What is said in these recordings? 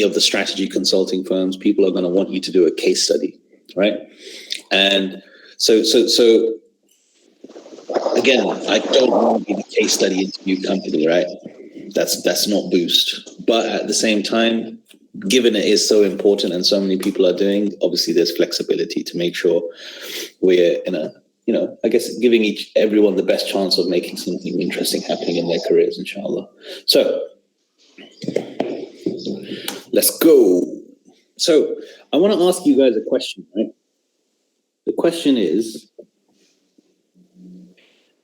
of the strategy consulting firms, people are going to want you to do a case study, right? And so again, I don't want to be the case study interview company, right? That's not Boost. But at the same time, given it is so important and so many people are doing, obviously there's flexibility to make sure we're in a, I guess giving everyone the best chance of making something interesting happening in their careers, inshallah. So let's go. So I want to ask you guys a question, right? The question is,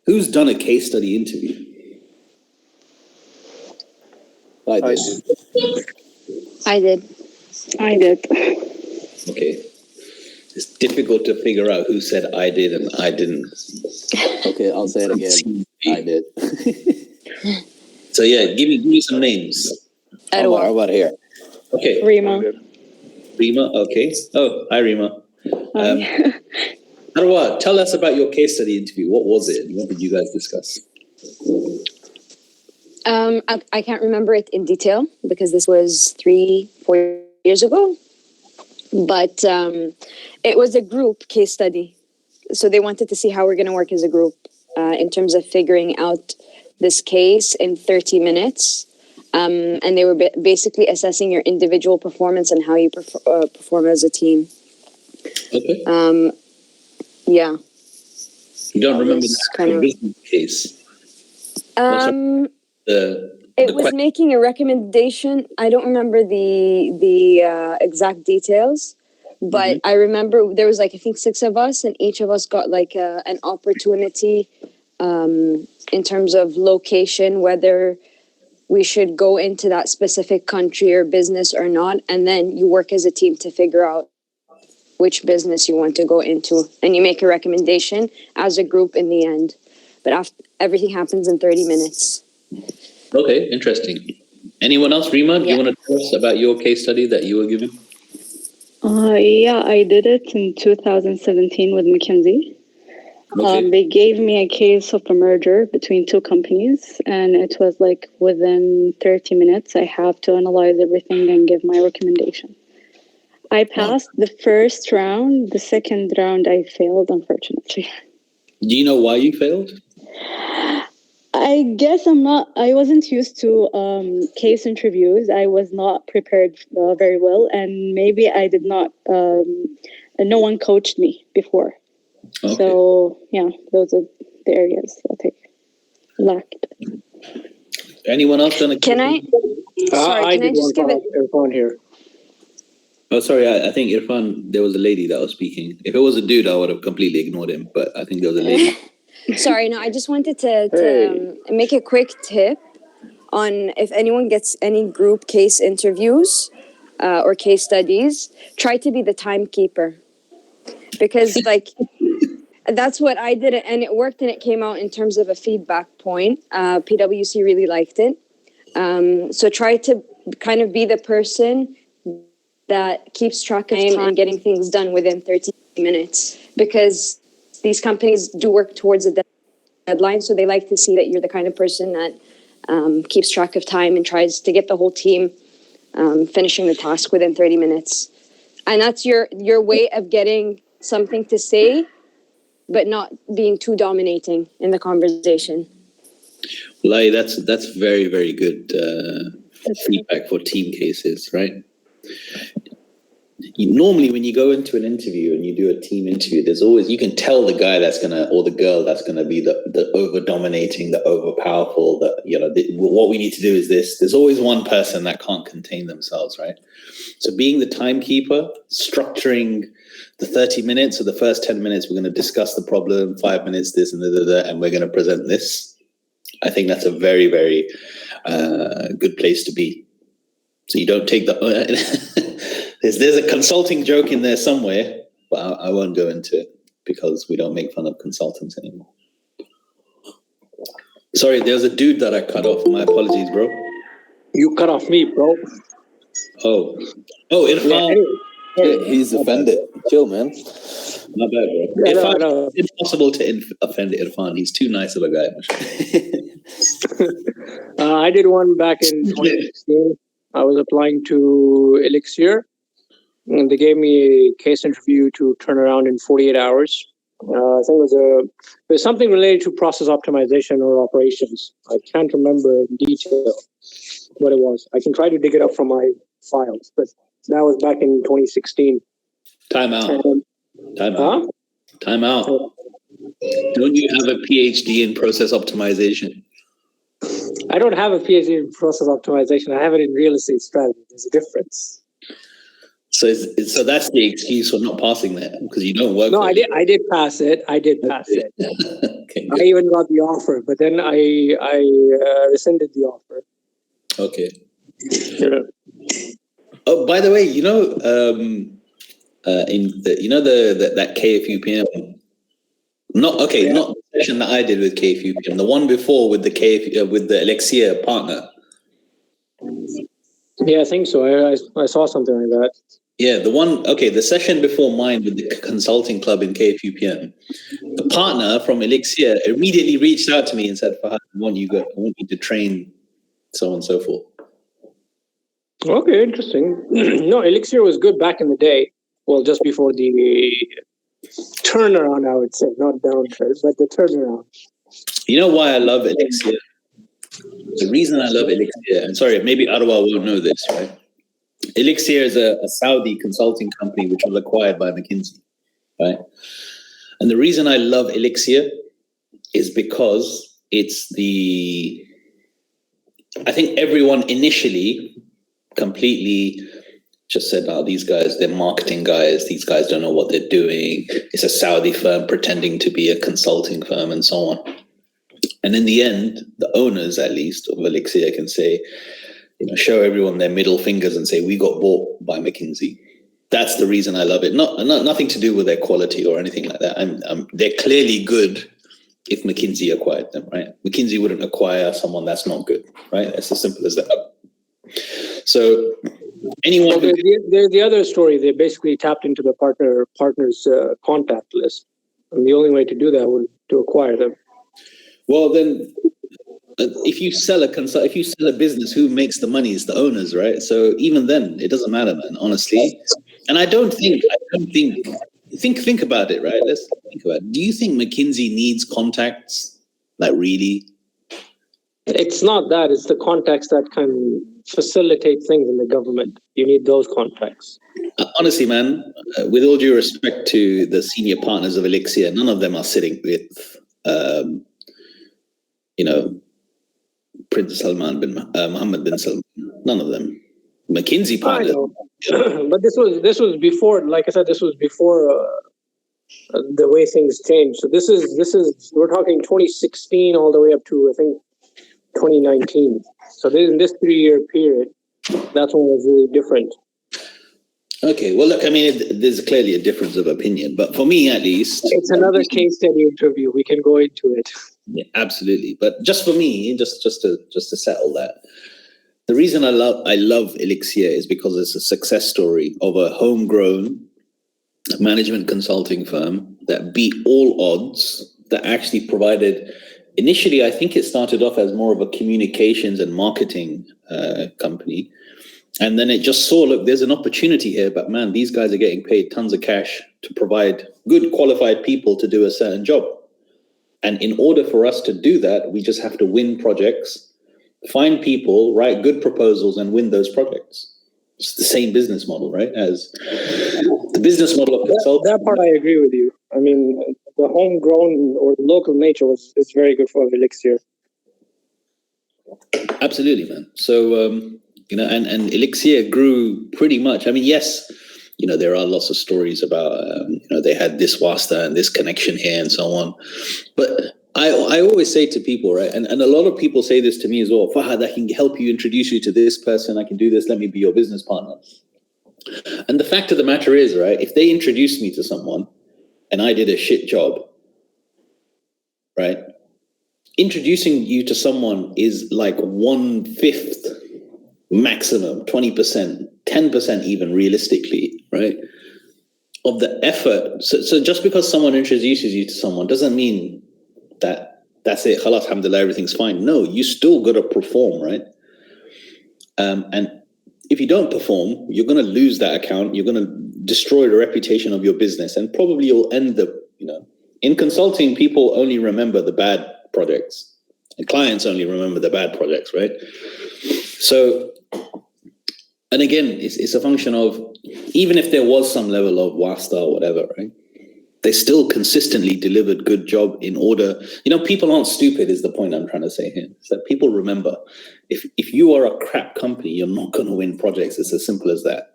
who's done a case study interview? I did. Okay. It's difficult to figure out who said I did and I didn't. Okay, I'll say it again. I did. So yeah, give me some names. How about here? Okay. Rima, okay. Oh, hi Rima. Arwa, tell us about your case study interview. What was it? What did you guys discuss? I can't remember it in detail because this was 3-4 years ago. But it was a group case study. So they wanted to see how we're going to work as a group in terms of figuring out this case in 30 minutes. And they were basically assessing your individual performance and how you perform as a team. Okay. Yeah. You don't remember the actual business case? It was making a recommendation. I don't remember the exact details, but I remember there was I think 6 of us, and each of us got an opportunity in terms of location, whether we should go into that specific country or business or not, and then you work as a team to figure out which business you want to go into, and you make a recommendation as a group in the end. But everything happens in 30 minutes. Okay, interesting. Anyone else? Rima, do you want to tell us about your case study that you were given? Yeah, I did it in 2017 with McKinsey. Okay. They gave me a case of a merger between 2 companies, and it was within 30 minutes, I have to analyze everything and give my recommendation. I passed the first round. The second round, I failed, unfortunately. Do you know why you failed? I guess I wasn't used to case interviews. I was not prepared very well, and maybe I did not, no one coached me before. Okay. So, yeah, those are the areas that I lacked. Anyone else done a Can I? Sorry, can I just give it? Irfan here. Oh, sorry, I think Irfan, there was a lady that was speaking. If it was a dude, I would have completely ignored him, but I think there was a lady. Sorry, no, I just wanted to make a quick tip on if anyone gets any group case interviews or case studies, try to be the timekeeper. Because, that's what I did, and it worked, and it came out in terms of a feedback point. PwC really liked it. So try to kind of be the person that keeps track of time and getting things done within 30 minutes. Because these companies do work towards a deadline, so they like to see that you're the kind of person that keeps track of time and tries to get the whole team finishing the task within 30 minutes. And that's your way of getting something to say, but not being too dominating in the conversation. Lai, that's very, very good feedback for team cases, right? Normally when you go into an interview and you do a team interview, there's always, you can tell the guy or the girl that's going to be the over dominating, the over powerful, what we need to do is this. There's always one person that can't contain themselves, right? So being the timekeeper, structuring the 30 minutes or the first 10 minutes, we're going to discuss the problem, 5 minutes, this and and we're going to present this. I think that's a very, very good place to be. So you don't take there's a consulting joke in there somewhere, but I won't go into it because we don't make fun of consultants anymore. Sorry, there's a dude that I cut off. My apologies, bro. You cut off me, bro. Oh, Irfan. Yeah, he's offended. Chill, man. Not bad, bro. It's impossible to offend Irfan. He's too nice of a guy. I did one back in 2016. I was applying to Elixir, and they gave me a case interview to turn around in 48 hours. I think it was something related to process optimization or operations. I can't remember in detail what it was. I can try to dig it up from my files, but that was back in 2016. Time out. Huh? Time out. Don't you have a PhD in process optimization? I don't have a PhD in process optimization. I have it in real estate strategy. There's a difference. So that's the excuse for not passing that, because you don't work. No, I did pass it. Okay, I even got the offer, but then I rescinded the offer. Okay. Yeah. Oh, by the way, that KFUPM. Not the session that I did with KFUPM. The one before with the with the Elixir partner. Yeah, I think so. I saw something like that. Yeah, the session before mine with the consulting club in KFUPM. The partner from Elixir immediately reached out to me and said, "Fahad, I want you to train so on and so forth." Okay, interesting. No, Elixir was good back in the day. Well, just before the turnaround, I would say, not downturn, but the turnaround. You know why I love Elixir? The reason I love Elixir, and sorry, maybe Arwa won't know this, right? Elixir is a Saudi consulting company which was acquired by McKinsey, right? And the reason I love Elixir is because I think everyone initially completely just said, "Oh, these guys, they're marketing guys. These guys don't know what they're doing. It's a Saudi firm pretending to be a consulting firm," and so on. And in the end, the owners, at least, of Elixir can say, show everyone their middle fingers and say, "We got bought by McKinsey." That's the reason I love it. Nothing to do with their quality or anything like that. They're clearly good if McKinsey acquired them, right? McKinsey wouldn't acquire someone that's not good, right? It's as simple as that. So anyone... There's the other story. They basically tapped into the partner's contact list. And the only way to do that was to acquire them. Well, then... If you sell a business, who makes the money? Is the owners, right? So even then, it doesn't matter, man. Honestly, and I don't think. Think about it, right? Let's think about it. Do you think McKinsey needs contacts? Like, really? It's not that. It's the contacts that can facilitate things in the government. You need those contacts. Honestly, man, with all due respect to the senior partners of Elixir, none of them are sitting with, Prince Salman bin Mohammed bin Salman. None of them. McKinsey partners. I know. But this was before. Like I said, this was before the way things changed. So this is we're talking 2016 all the way up to I think 2019. So in this 3-year period, that's when it was really different. Okay, well, look, I mean, there's clearly a difference of opinion, but for me, at least, it's another case study interview. We can go into it. Yeah, absolutely. But just for me, just to settle that, the reason I love Elixir is because it's a success story of a homegrown management consulting firm that beat all odds, that actually provided. Initially, I think it started off as more of a communications and marketing company. And then it just saw, look, there's an opportunity here, but man, these guys are getting paid tons of cash to provide good qualified people to do a certain job. And in order for us to do that, we just have to win projects, find people, write good proposals, and win those projects. It's the same business model, right? As the business model of consulting. That part I agree with you. I mean, the homegrown or the local nature is very good for Elixir. Absolutely, man. So, and Elixir grew pretty much. I mean, yes, there are lots of stories about, they had this wasta and this connection here and so on. But I always say to people, right, and a lot of people say this to me as well, Fahad, I can help you, introduce you to this person, I can do this, let me be your business partner. And the fact of the matter is, right, if they introduced me to someone and I did a shit job, right, introducing you to someone is like 1/5 maximum, 20%, 10% even realistically, right, of the effort. So just because someone introduces you to someone doesn't mean that that's it, khalas, alhamdulillah, everything's fine. No, you still got to perform, right? And if you don't perform, you're going to lose that account. You're going to destroy the reputation of your business, and probably you'll end the, in consulting, people only remember the bad projects, and clients only remember the bad projects, right? So, and again, it's a function of, even if there was some level of wasta or whatever, right? They still consistently delivered good job in order. People aren't stupid is the point I'm trying to say here. It's that people remember, if you are a crap company, you're not going to win projects. It's as simple as that,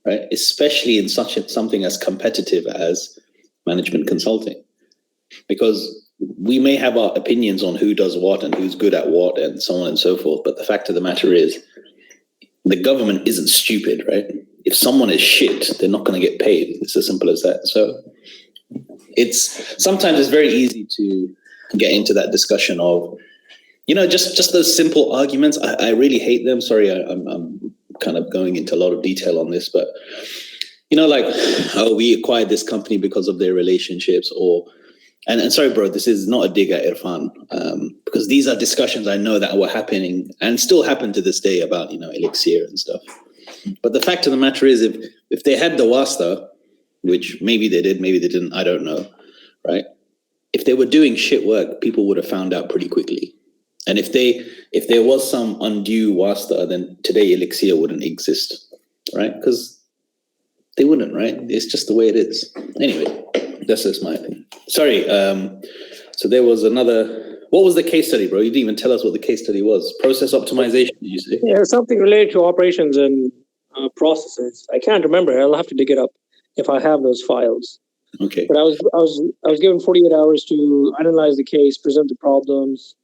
right? Especially in something as competitive as management consulting, because we may have our opinions on who does what and who's good at what and so on and so forth. But the fact of the matter is, the government isn't stupid, right? If someone is shit, they're not going to get paid. It's as simple as that. So sometimes it's very easy to get into that discussion of, just those simple arguments. I really hate them. Sorry, I'm kind of going into a lot of detail on this, but we acquired this company because of their relationships, and sorry, bro, this is not a dig at Irfan, because these are discussions I know that were happening and still happen to this day about, Elixir and stuff. But the fact of the matter is, if they had the wasta, which maybe they did, maybe they didn't, I don't know, right? If they were doing shit work, people would have found out pretty quickly. And if there was some undue wasta, then today Elixir wouldn't exist, right? Because they wouldn't, right? It's just the way it is. Anyway, that's just my opinion. Sorry. So there was what was the case study, bro? You didn't even tell us what the case study was. Process optimization, did you say? Yeah, something related to operations and processes. I can't remember. I'll have to dig it up if I have those files. Okay. But I was given 48 hours to analyze the case, present the problems,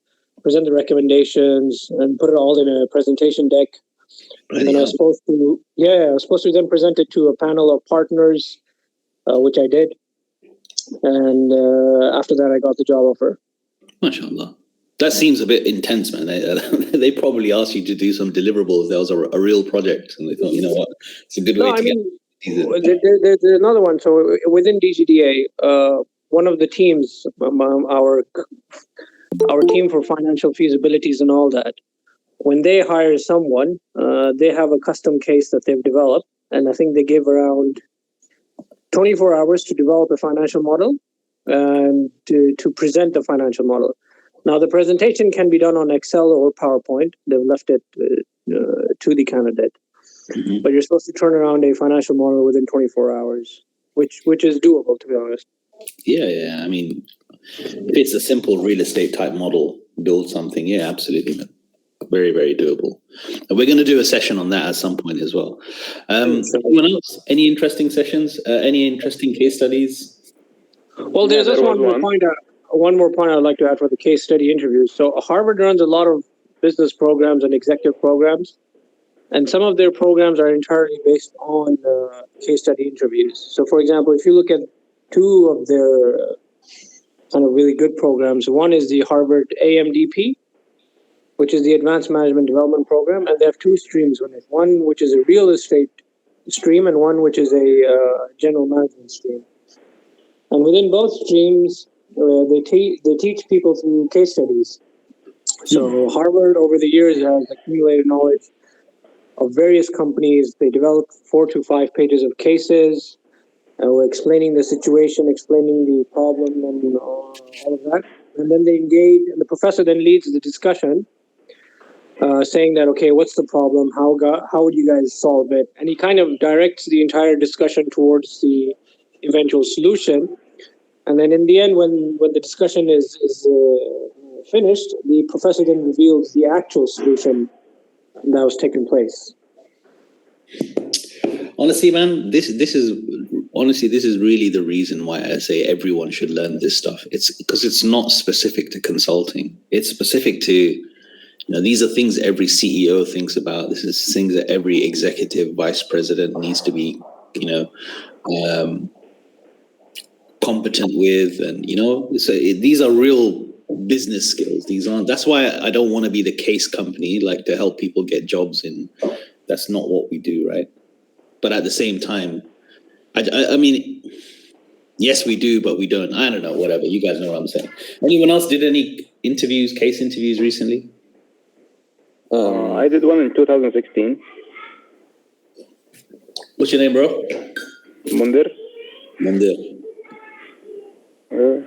present the recommendations, and put it all in a presentation deck. And I was supposed to then present it to a panel of partners, which I did. And after that, I got the job offer. MashaAllah. That seems a bit intense, man. They probably asked you to do some deliverables. That was a real project, and they thought, you know what, it's a good way to get. There's another one. So within DGDA, one of the teams, our team for financial feasibilities and all that, when they hire someone, they have a custom case that they've developed, and I think they give around 24 hours to develop a financial model and to present the financial model. Now, the presentation can be done on Excel or PowerPoint. They've left it to the candidate. Mm-hmm. But you're supposed to turn around a financial model within 24 hours, which is doable, to be honest. Yeah. I mean, if it's a simple real estate type model, build something. Yeah, absolutely, man. Very, very doable. And we're going to do a session on that at some point as well. Anyone else? Any interesting sessions? Any interesting case studies? Well, there's just one more point I'd like to add for the case study interviews. So Harvard runs a lot of business programs and executive programs, and some of their programs are entirely based on case study interviews. So, for example, if you look at two of their kind of really good programs, one is the Harvard AMDP, which is the Advanced Management Development Program, and they have two streams on it. One which is a real estate stream, and one which is a general management stream. And within both streams, they teach people through case studies. So Harvard, over the years, has accumulated knowledge of various companies. They developed 4 to 5 pages of cases, explaining the situation, explaining the problem, and all of that. And then they engage, and the professor then leads the discussion, saying that, okay, what's the problem? How would you guys solve it? And he kind of directs the entire discussion towards the eventual solution. And then in the end, when the discussion is finished, the professor then reveals the actual solution that was taking place. Honestly, man, this is really the reason why I say everyone should learn this stuff. It's because it's not specific to consulting. It's specific to, these are things every CEO thinks about. This is things that every executive vice president needs to be, competent with, and so these are real business skills. These aren't. That's why I don't want to be the case company, like to help people get jobs in. That's not what we do, right? But at the same time, I mean, yes, we do, but we don't. I don't know. Whatever. You guys know what I'm saying. Anyone else did any case interviews recently? I did one in 2016. What's your name, bro? Mundir. Mundir. Where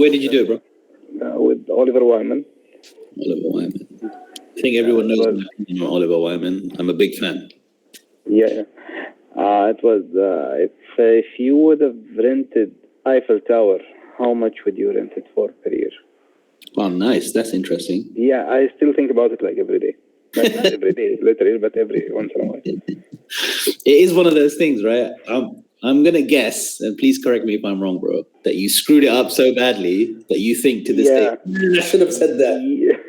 did you do it, bro? With Oliver Wyman. Oliver Wyman. I think everyone knows my opinion on Oliver Wyman. I'm a big fan. Yeah. It was if you would have rented Eiffel Tower, how much would you rent it for per year? Oh, nice. That's interesting. Yeah, I still think about it like every day. Not every day, literally, but every once in a while. It is one of those things, right? I'm gonna guess, and please correct me if I'm wrong, bro, that you screwed it up so badly that you think to this day, I should have said that.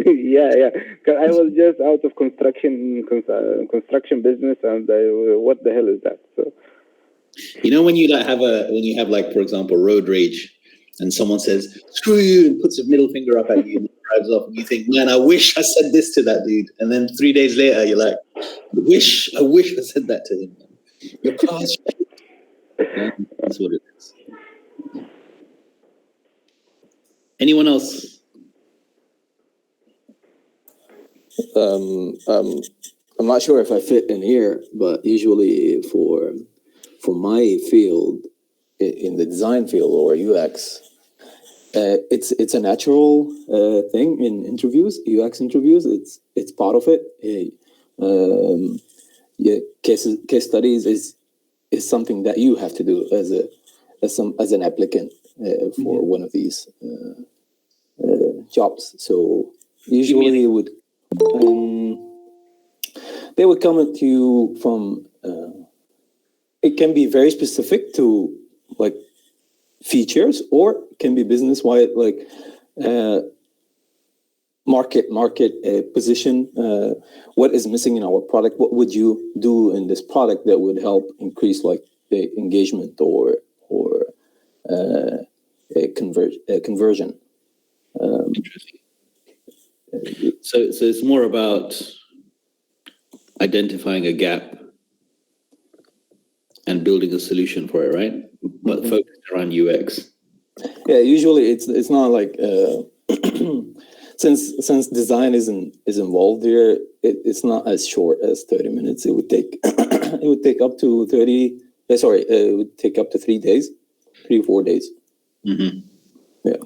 Yeah. 'Cause I was just out of construction business, and what the hell is that? So, You know, when you have like, for example, road rage, and someone says "screw you" and puts a middle finger up at you and drives off, and you think, man, I wish I said this to that dude, and then 3 days later, you're like, I wish I said that to him. Your car's yeah, that's what it is. Anyone else? I'm not sure if I fit in here, but usually for my field, in the design field or UX, it's a natural thing in interviews, UX interviews. It's part of it. Case studies is something that you have to do as an applicant for one of these jobs. So usually they would come to you from. It can be very specific to like features, or it can be business wide, like market position. What is missing in our product? What would you do in this product that would help increase like the engagement or a conversion? Interesting. So it's more about identifying a gap and building a solution for it, right? But focused around UX. Yeah, usually it's not like since design is involved here, it's not as short as 30 minutes. It would take up to 30. It would take up to 3 days, 4 days. Mm-hmm. Yeah,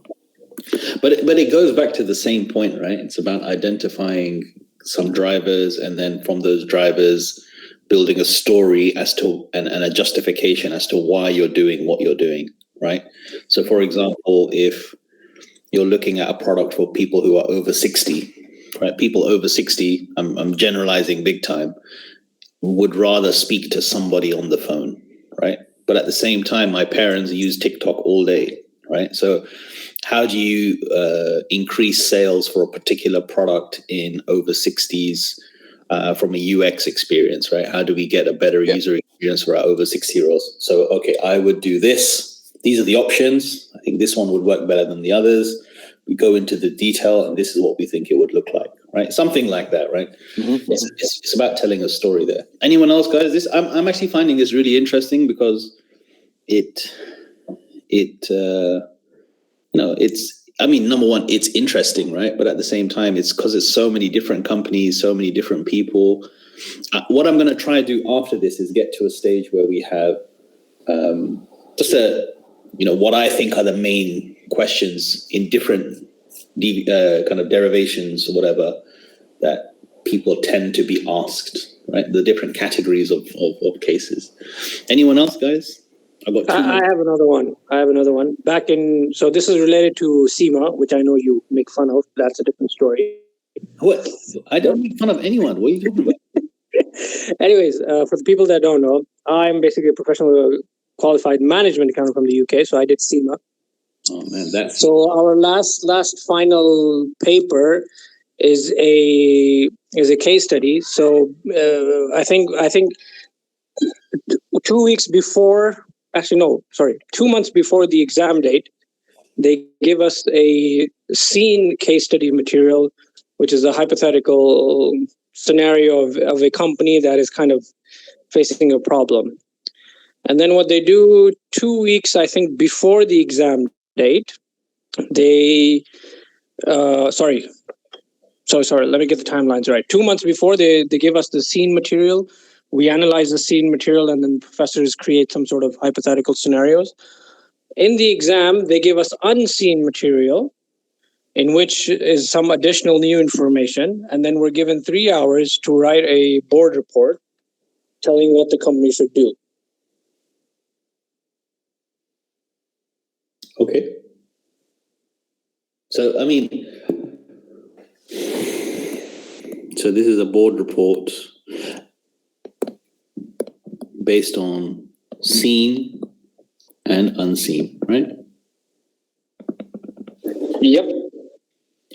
but it goes back to the same point, right? It's about identifying some drivers, and then from those drivers, building a story as to and a justification as to why you're doing what you're doing, right? So, for example, if you're looking at a product for people who are over 60, right? People over 60, I'm generalizing big time, would rather speak to somebody on the phone, right? But at the same time, my parents use TikTok all day, right? So how do you increase sales for a particular product in over 60s from a UX experience, right? How do we get a better user experience for our over 60-year-olds? So, okay, I would do this. These are the options. I think this one would work better than the others. We go into the detail, and this is what we think it would look like, right? Something like that, right? Mm-hmm. It's about telling a story there. Anyone else, guys? I'm actually finding this really interesting because it's number one, it's interesting, right? But at the same time, it's because there's so many different companies, so many different people. What I'm going to try to do after this is get to a stage where we have what I think are the main questions in different kind of derivations or whatever that people tend to be asked, right? The different categories of cases. Anyone else, guys? I have another one. So this is related to SEMA, which I know you make fun of. That's a different story. What? I don't make fun of anyone. What are you talking about? Anyways, for the people that don't know, I'm basically a professional qualified management accountant from the UK. So I did SEMA. Oh man, so our last final paper is a case study. So I think 2 weeks before. Actually, no, sorry. 2 months before the exam date, they give us a scene case study material, which is a hypothetical scenario of a company that is kind of facing a problem. And then what they do 2 weeks, I think, before the exam date, they, sorry, let me get the timelines right. 2 months before, they give us the scene material. we analyze the scene material, and then professors create some sort of hypothetical scenarios. In the exam, they give us unseen material, in which is some additional new information, and then we're given 3 hours to write a board report telling what the company should do. Okay. So, I mean, so this is a board report based on seen and unseen, right? Yep.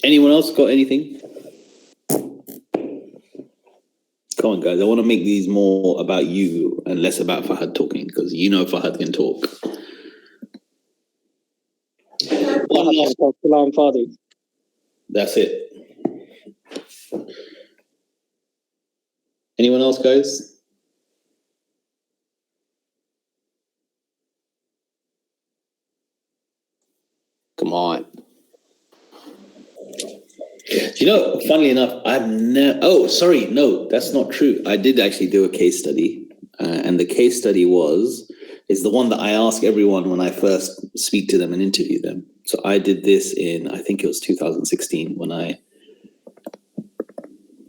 Anyone else got anything? Come on, guys. I want to make these more about you and less about Fahad talking, because you know Fahad can talk. One last. That's it. Anyone else, guys? Come on. You know, funnily enough, I've never. Oh, sorry, no, that's not true. I did actually do a case study, and the case study is the one that I ask everyone when I first speak to them and interview them. So I did this in, I think it was 2016, when I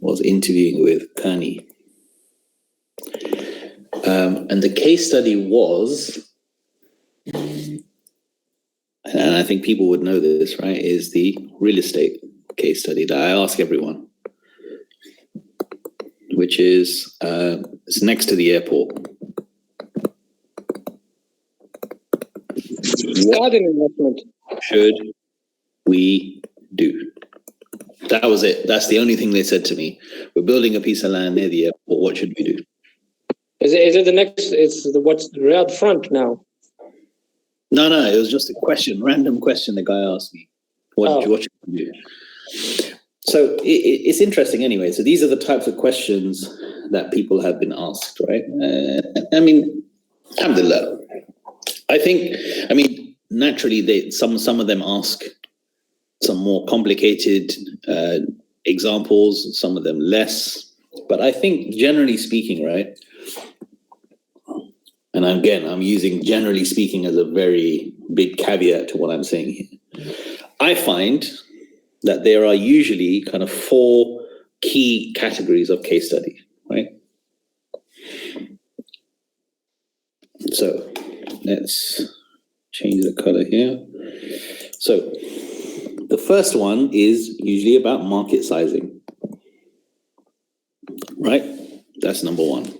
was interviewing with Kearney. And the case study was, and I think people would know this, right, is the real estate case study that I ask everyone, which is it's next to the airport. What an investment should we do? That was it. That's the only thing they said to me. We're building a piece of land near the airport. What should we do? Is it the next? It's the what's the Riyadh front now? No, it was just a question, random question the guy asked me. What should we do? So it's interesting anyway. So these are the types of questions that people have been asked, right? I mean, alhamdulillah. I mean, naturally, some of them ask some more complicated examples, some of them less. But I think generally speaking, right? And again, I'm using generally speaking as a very big caveat to what I'm saying here. I find that there are usually kind of 4 key categories of case study, right? So let's change the color here. So the first one is usually about market sizing, right? That's number 1.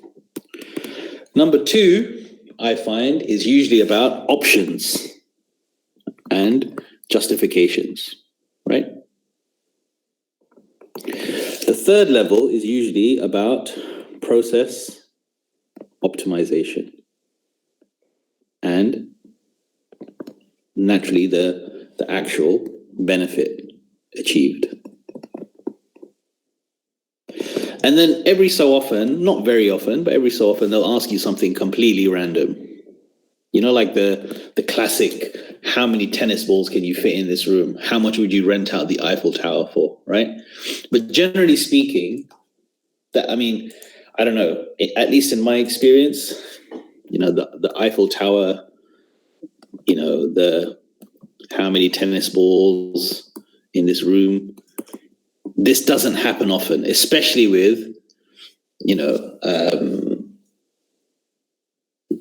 Number 2, I find, is usually about options and justifications, right? The third level is usually about process optimization and naturally the actual benefit achieved. And then every so often, not very often, but every so often, they'll ask you something completely random. You know, like the classic, how many tennis balls can you fit in this room? How much would you rent out the Eiffel Tower for, right? But generally speaking, that, I mean, I don't know, at least in my experience, you know, the Eiffel Tower, you know, the how many tennis balls in this room, this doesn't happen often, especially with, you know,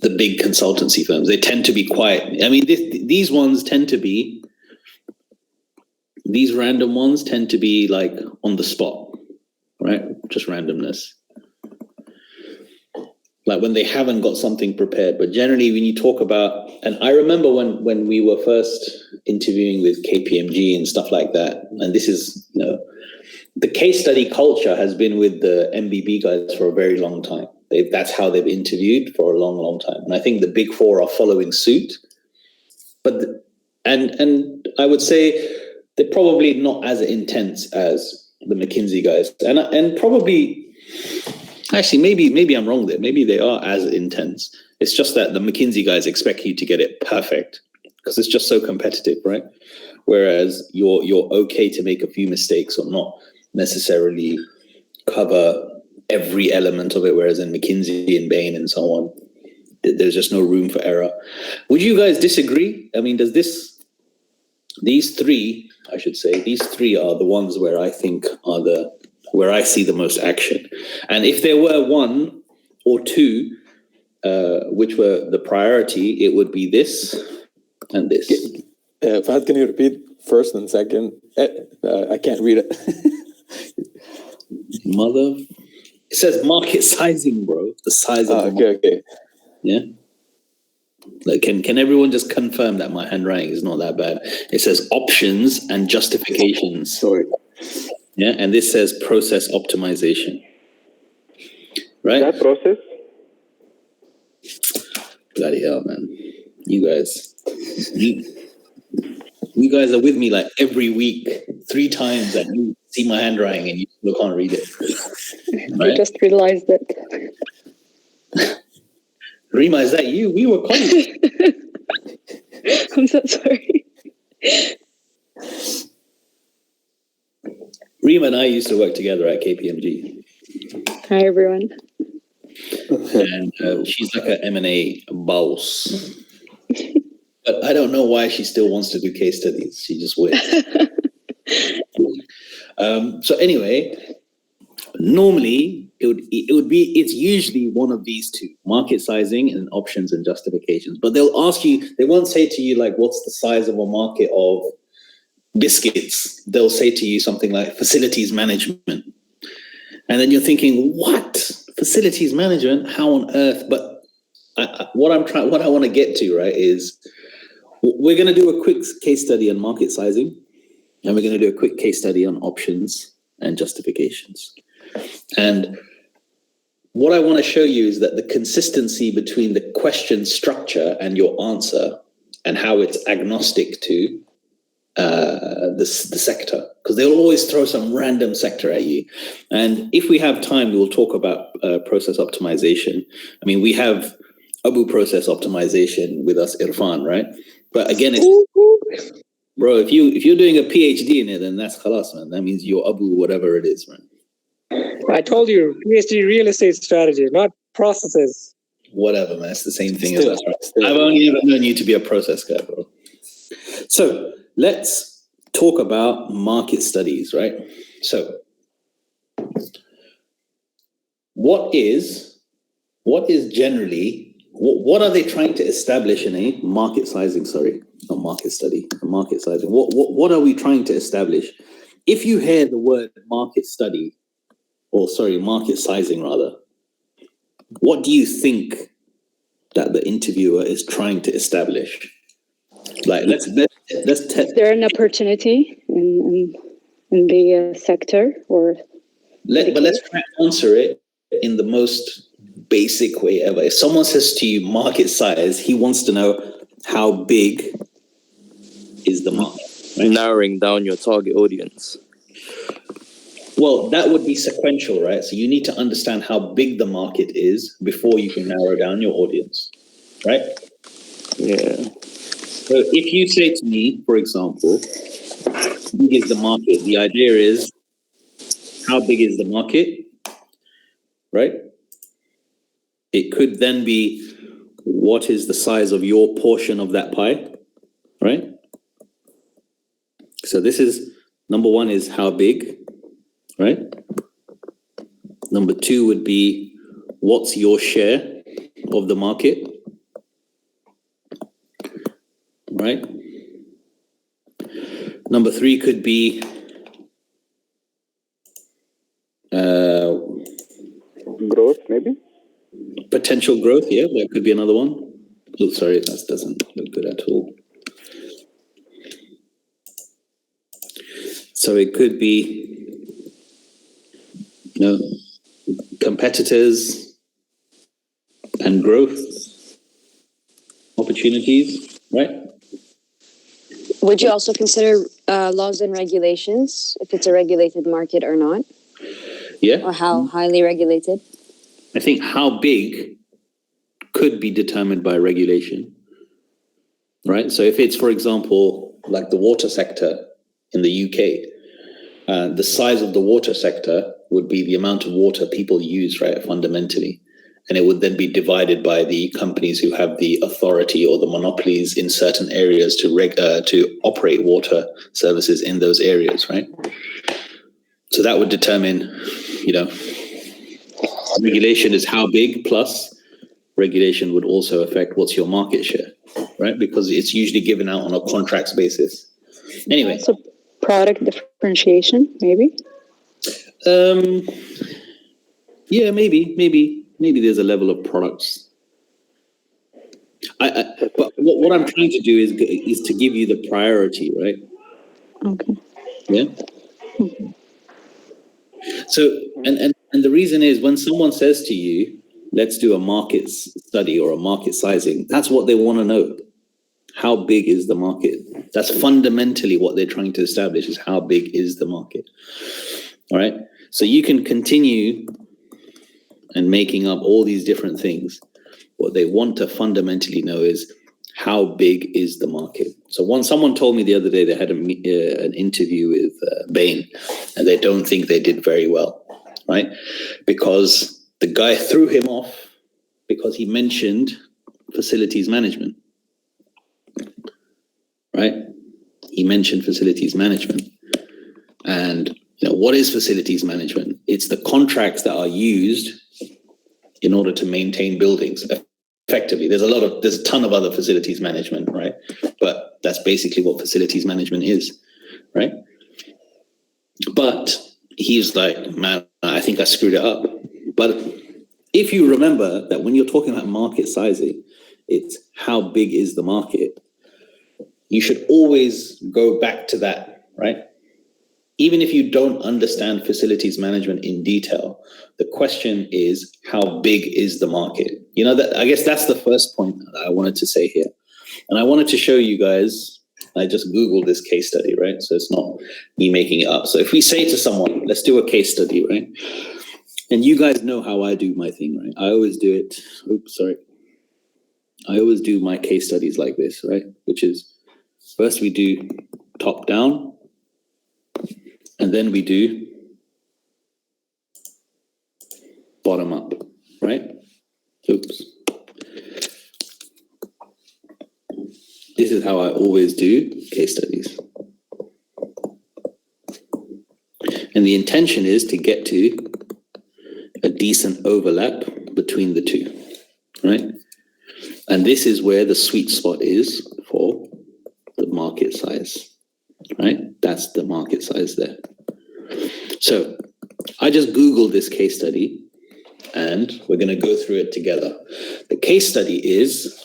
the big consultancy firms. They tend to be quite, I mean, these ones tend to be, these random ones tend to be like on the spot, right? Just randomness. Like when they haven't got something prepared. But generally when you talk about, and I remember when we were first interviewing with KPMG and stuff like that, and this is, you know, the case study culture has been with the MBB guys for a very long time. That's how they've interviewed for a long, long time. And I think the big 4 are following suit. But, and I would say they're probably not as intense as the McKinsey guys. And probably, actually, maybe I'm wrong there. Maybe they are as intense. It's just that the McKinsey guys expect you to get it perfect because it's just so competitive, right? Whereas you're okay to make a few mistakes or not necessarily cover every element of it, whereas in McKinsey and Bain and so on, there's just no room for error. Would you guys disagree? I mean, these three are the ones where I think where I see the most action. And if there were one or two, which were the priority, it would be this and this. Fahad, can you repeat first and second? I can't read it. It says market sizing, bro. The size of the market. Okay. Yeah. Like, can everyone just confirm that my handwriting is not that bad? It says options and justifications. Sorry. Yeah, and this says process optimization. Right? That process? Bloody hell, man. You guys are with me like every week, 3 times, and you see my handwriting and you still can't read it. Right? I just realized it. Rima, is that you? We were colleagues. I'm so sorry. Rima and I used to work together at KPMG. Hi, everyone. And she's like an M&A boss. But I don't know why she still wants to do case studies. She just waits. So anyway, normally it's usually one of these two: market sizing and options and justifications. But they'll ask you, they won't say to you like, what's the size of a market of biscuits? They'll say to you something like facilities management. And then you're thinking, what? Facilities management? How on earth? But what I want to get to, right, is we're going to do a quick case study on market sizing, and we're going to do a quick case study on options and justifications. And what I want to show you is that the consistency between the question structure and your answer, and how it's agnostic to the sector, because they'll always throw some random sector at you. And if we have time, we will talk about process optimization. I mean, we have Abu process optimization with us, Irfan, right? But again, it's, bro, if you're doing a PhD in it, then that's khalas, man. That means you're Abu whatever it is, man. I told you, PhD real estate strategy, not processes. Whatever, man. It's the same thing as us, right? I've only ever known you to be a process guy, bro. So let's talk about market studies, right? So what are they trying to establish in a market sizing? Sorry, not market study, a market sizing. What are we trying to establish? If you hear the word market study, market sizing rather, what do you think that the interviewer is trying to establish? Like, let's test. Is there an opportunity in the sector, or? But let's try to answer it in the most basic way ever. If someone says to you market size, he wants to know how big is the market. Right? Narrowing down your target audience. Well, that would be sequential, right? So you need to understand how big the market is before you can narrow down your audience, right? Yeah. So if you say to me, for example, how big is the market? The idea is, how big is the market, right? It could then be, what is the size of your portion of that pie, right? So this is, number one is how big, right? Number two would be, what's your share of the market, right? Number three could be Growth, maybe? potential growth. Yeah, that could be another one. Oh, sorry, that doesn't look good at all. So it could be, competitors and growth opportunities, right? Would you also consider laws and regulations, if it's a regulated market or not? Yeah. Or how highly regulated? I think how big could be determined by regulation, right? So if it's, for example, like the water sector in the UK, the size of the water sector would be the amount of water people use, right, fundamentally. And it would then be divided by the companies who have the authority or the monopolies in certain areas to operate water services in those areas, right? So that would determine, regulation is how big, plus regulation would also affect what's your market share, right? Because it's usually given out on a contracts basis. Anyway. So product differentiation, maybe? Yeah, maybe there's a level of products. But what I'm trying to do is to give you the priority, right? Okay. Yeah. So, and the reason is when someone says to you, let's do a market study or a market sizing, that's what they want to know. How big is the market? That's fundamentally what they're trying to establish, is how big is the market. All right. So you can continue and making up all these different things. What they want to fundamentally know is how big is the market. So someone told me the other day they had an interview with Bain, and they don't think they did very well, right? Because the guy threw him off because he mentioned facilities management, right? He mentioned facilities management. And what is facilities management? It's the contracts that are used in order to maintain buildings effectively. There's a ton of other facilities management, right? But that's basically what facilities management is, right? But he's like, man, I think I screwed it up. But if you remember that when you're talking about market sizing, it's how big is the market. You should always go back to that, right? Even if you don't understand facilities management in detail, the question is, how big is the market? I guess that's the first point that I wanted to say here. And I wanted to show you guys, I just Googled this case study, right? So it's not me making it up. So if we say to someone, let's do a case study, right? And you guys know how I do my thing, right? I always do it. I always do my case studies like this, right? Which is first we do top down, and then we do bottom up, right? Oops. This is how I always do case studies. And the intention is to get to a decent overlap between the two, right? And this is where the sweet spot is for the market size, right? That's the market size there. So I just Googled this case study and we're going to go through it together. The case study is,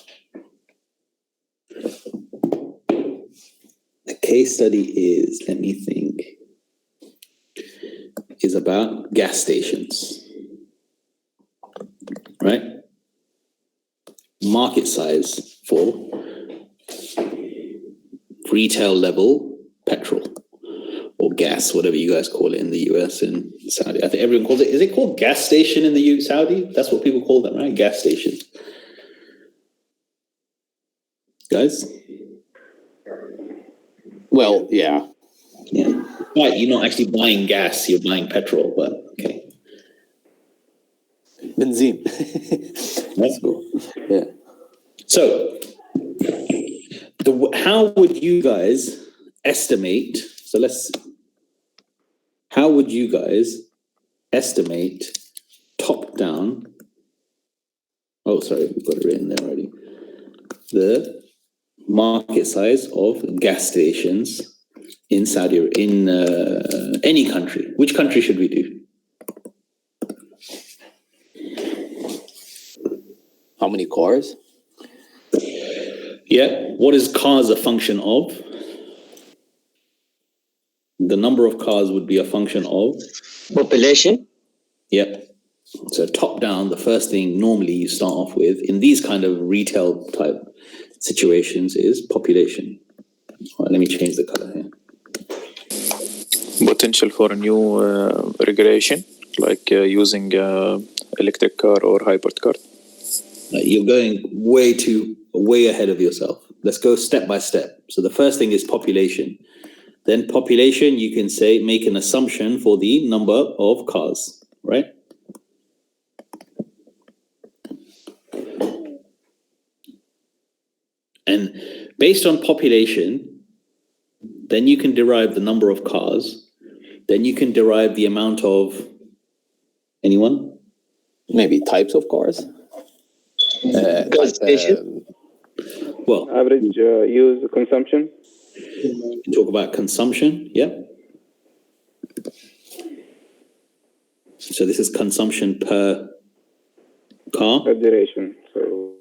let me think, is about gas stations, right? Market size for retail level petrol or gas, whatever you guys call it in the US and Saudi. I think everyone calls it, is it called gas station in the Saudi? That's what people call them, right? Gas station. Guys? Well, yeah. Yeah. Right, you're not actually buying gas, you're buying petrol, but okay. Benzene. Let's go. Yeah. So, how would you guys estimate? How would you guys estimate top down? Oh, sorry, we've got it written there already. The market size of gas stations in Saudi, in any country. Which country should we do? How many cars? Yeah. What is cars a function of? The number of cars would be a function of population. Yep. So top down, the first thing normally you start off with in these kind of retail type situations is population. All right, let me change the color here. Potential for a new regulation, like using electric car or hybrid car. You're going way ahead of yourself. Let's go step by step. So the first thing is population. Then population, you can say, make an assumption for the number of cars, right? And based on population, then you can derive the number of cars. Then you can derive the amount of, anyone? Maybe types of cars. Well, average use consumption. You can talk about consumption, yeah. So this is consumption per car. Per duration. So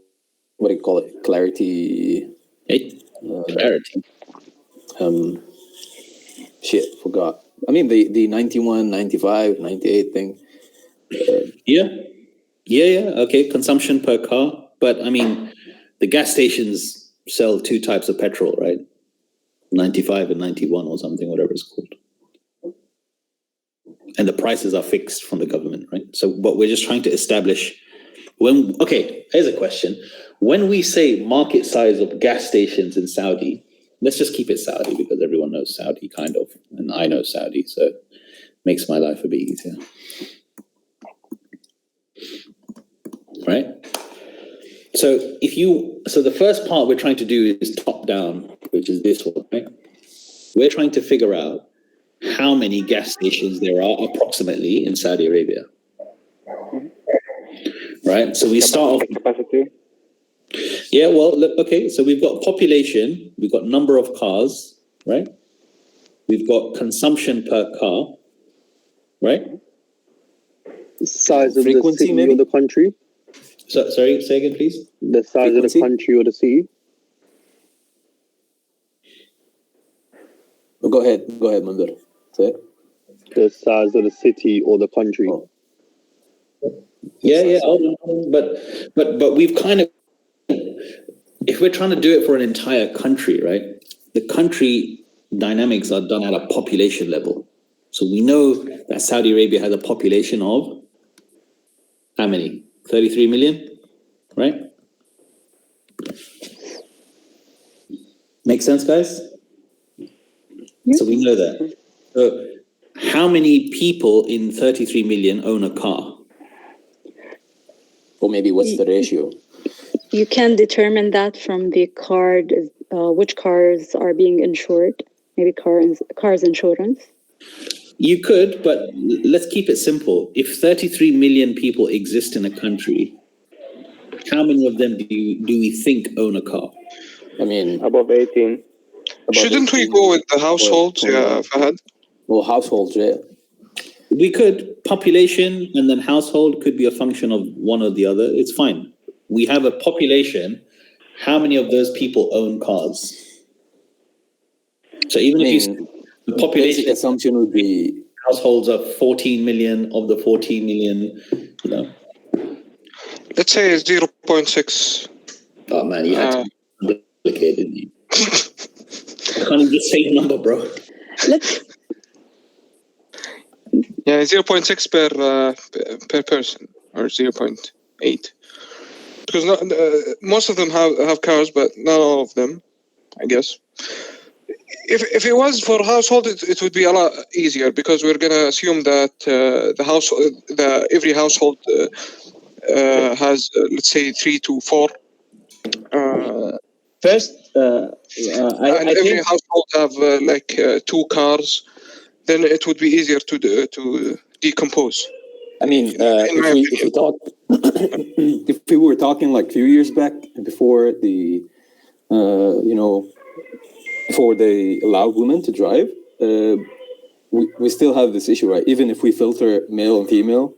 what do you call it? Clarity. Clarity. Shit, forgot. I mean the 91, 95, 98 thing. Yeah. Okay, consumption per car. But I mean, the gas stations sell two types of petrol, right? 95 and 91 or something, whatever it's called. And the prices are fixed from the government, right? So what we're just trying to establish here's a question. When we say market size of gas stations in Saudi, let's just keep it Saudi because everyone knows Saudi kind of, and I know Saudi, so it makes my life a bit easier. Right? So the first part we're trying to do is top down, which is this one, right? We're trying to figure out how many gas stations there are approximately in Saudi Arabia. Right? So we start off capacity. Yeah, well, look, okay, so we've got population, we've got number of cars, right? We've got consumption per car, right? Size of Frequency, the city maybe? or the country. So, sorry, say again, please. The size of the country or the city. Go ahead, Mandur. Say it. The size of the city or the country. Oh. Yeah, but we've kind of, if we're trying to do it for an entire country, right? The country dynamics are done at a population level. So we know that Saudi Arabia has a population of how many? 33 million, right? Make sense, guys? So we know that. So how many people in 33 million own a car? Or maybe what's the ratio? You can determine that from the card, which cars are being insured, maybe cars insurance. You could, but let's keep it simple. If 33 million people exist in a country, how many of them do we think own a car? I mean, above 18. Shouldn't we go with the households, Fahad? Well, households, yeah. We could. Population and then household could be a function of one or the other. It's fine. We have a population. How many of those people own cars? So even if the population basic assumption would be households of 14 million, of the 14 million, you know. Let's say 0.6. Oh man, you had to be complicated. I can't even just say a number, bro. Yeah, 0.6 per person, or 0.8. Because most of them have cars, but not all of them, I guess. If it was for household, it would be a lot easier because we're gonna assume that every household has let's say 3 to 4. First, and every household have 2 cars. Then it would be easier to decompose. I mean, if we talk, if we were talking like a few years back before the, before they allowed women to drive, we still have this issue, right? Even if we filter male and female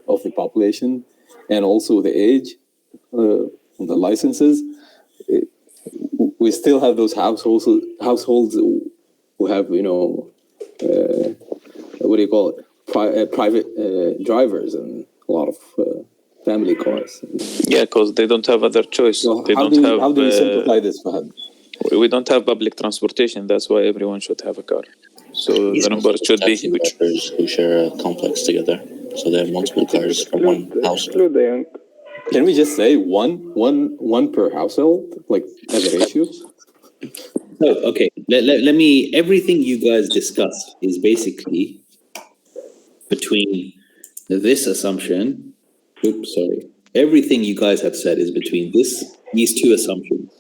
of the population, and also the age, and the licenses, we still have those households who have, what do you call it? Private drivers and a lot of family cars. Yeah, because they don't have other choice. So they how do you simplify this, Fahad? We don't have public transportation. That's why everyone should have a car. So the number should be huge. Who share a complex together, so they have multiple cars from one house. Can we just say one per household, like as a ratio? No, okay. let me, everything you guys discussed is basically between this assumption. Oops, sorry. Everything you guys have said is between these two assumptions.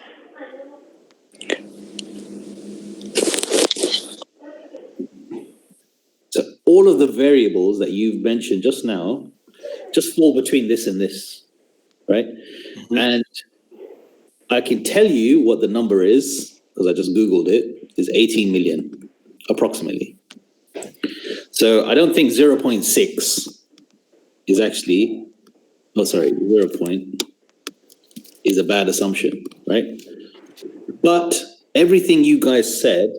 So all of the variables that you've mentioned just now just fall between this and this, right? Mm-hmm. And I can tell you what the number is, because I just Googled it, is 18 million, approximately. So I don't think 0.6 is actually, 0 point is a bad assumption, right? But everything you guys said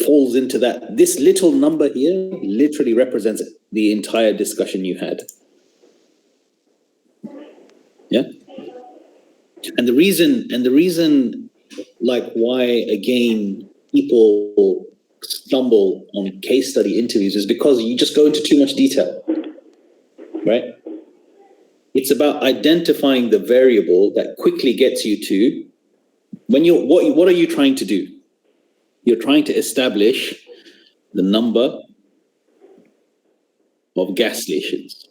falls into that. This little number here literally represents the entire discussion you had. Yeah? And the reason like why again people stumble on case study interviews is because you just go into too much detail, right? It's about identifying the variable that quickly gets you to when you're what are you trying to do? You're trying to establish the number of gas stations,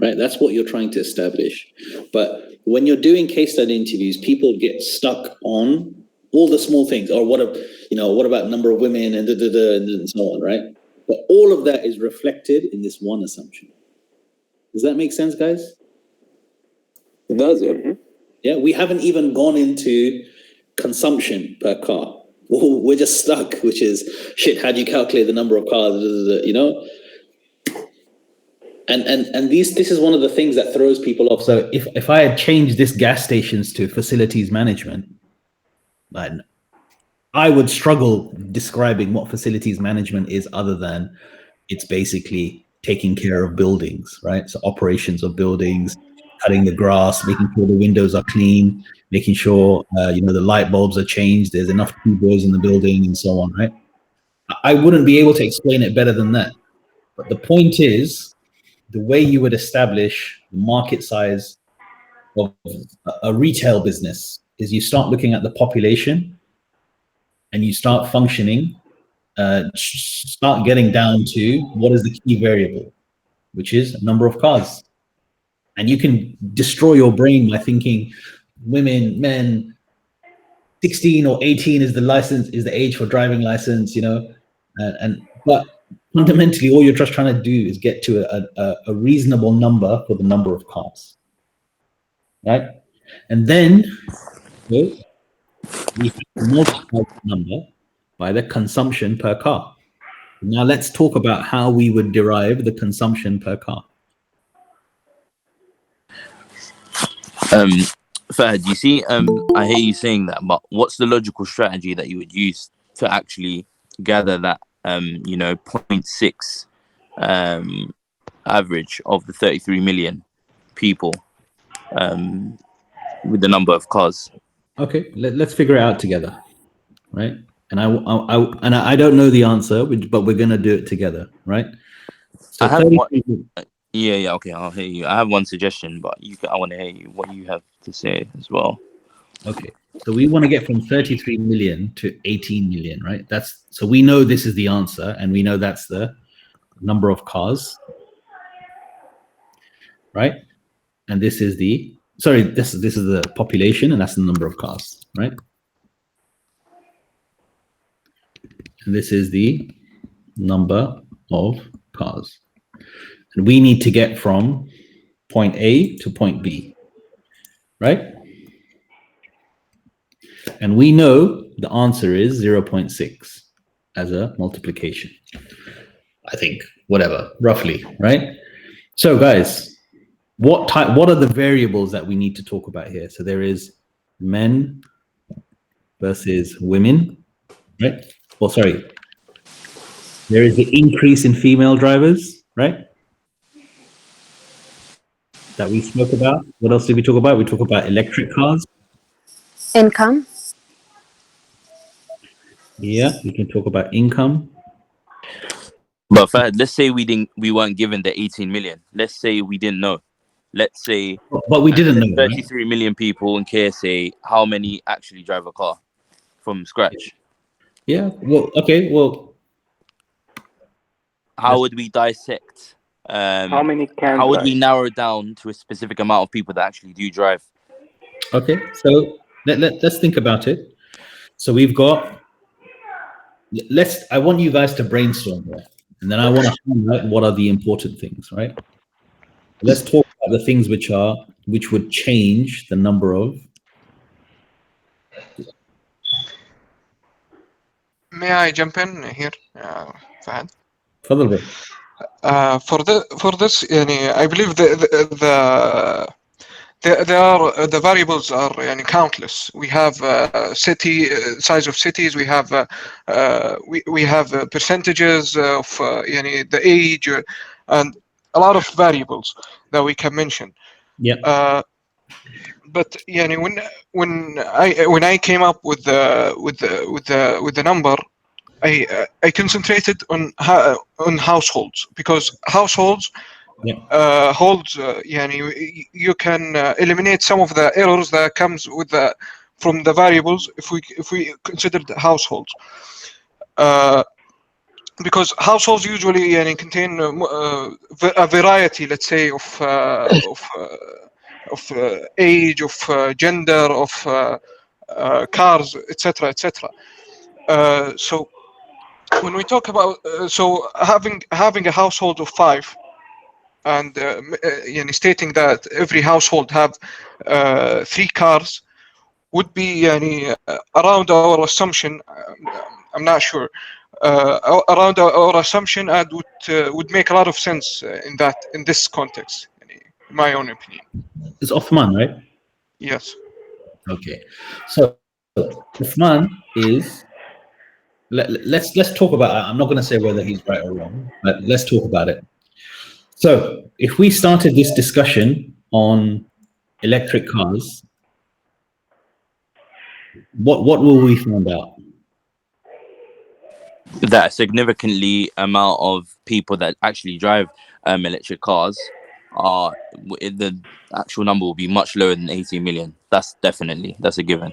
right? That's what you're trying to establish. But when you're doing case study interviews, people get stuck on all the small things, or what about number of women and so on, right? But all of that is reflected in this one assumption. Does that make sense, guys? It does, yeah. Yeah, we haven't even gone into consumption per car. We're just stuck, which is, shit, how do you calculate the number of cars, you know? And this is one of the things that throws people off. So if I had changed this gas stations to facilities management, I would struggle describing what facilities management is, other than it's basically taking care of buildings, right? So operations of buildings, cutting the grass, making sure the windows are clean, making sure the light bulbs are changed, there's enough tubers in the building, and so on, right? I wouldn't be able to explain it better than that. But the point is, the way you would establish the market size of a retail business is you start looking at the population and you start functioning, start getting down to what is the key variable, which is number of cars. And you can destroy your brain by thinking women, men, 16 or 18 is the age for driving license, but fundamentally all you're just trying to do is get to a reasonable number for the number of cars, right? And then we have to multiply the number by the consumption per car. Now let's talk about how we would derive the consumption per car. Fahad, you see, I hear you saying that, but what's the logical strategy that you would use to actually gather that, 0.6 average of the 33 million people with the number of cars? Okay, let's figure it out together, right? And I don't know the answer, but we're gonna do it together, right? So okay, I'll hear you. I have one suggestion, but I want to hear you what you have to say as well. Okay, so we want to get from 33 million to 18 million, right? So we know this is the answer, and we know that's the number of cars, right? And this is the this is the population, and that's the number of cars, right? And this is the number of cars. And we need to get from point A to point B, right? And we know the answer is 0.6 as a multiplication. I think, whatever, roughly, right? So guys, what are the variables that we need to talk about here? So there is men versus women, right? Oh, sorry. There is the increase in female drivers, right? That we spoke about. What else did we talk about? We talk about electric cars. Income. Yeah, we can talk about income. But Fahad, let's say we weren't given the 18 million. Let's say we didn't know. Let's say, but we didn't know. 33 million people in KSA. How many actually drive a car from scratch? Yeah. Well, okay. Well, How would we dissect? How many can How would we drive? narrow down to a specific amount of people that actually do drive? okay. So let's think about it. So we've got. I want you guys to brainstorm here, and then I want to highlight what are the important things, right? Let's talk about the things which would change the number of. May I jump in here, Fahad? تفضل. For this, I believe the variables are countless. We have city size of cities. We have percentages of the age, and a lot of variables that we can mention. Yeah. But when I came up with the number, I concentrated on households, because households holds you can eliminate some of the errors that comes with from the variables if we consider the households, because households usually contain a variety, let's say, of age, of gender, of cars, etc., etc. So when we talk about having a household of 5, and stating that every household have 3 cars would be around our assumption. I'm not sure. Around our assumption, and would make a lot of sense in this context, in my own opinion. It's Othman, right? Yes. Okay. So Othman is. Let's talk about. I'm not going to say whether he's right or wrong, but let's talk about it. So if we started this discussion on electric cars, what will we find out? That a significantly amount of people that actually drive electric cars the actual number will be much lower than 18 million. That's a given.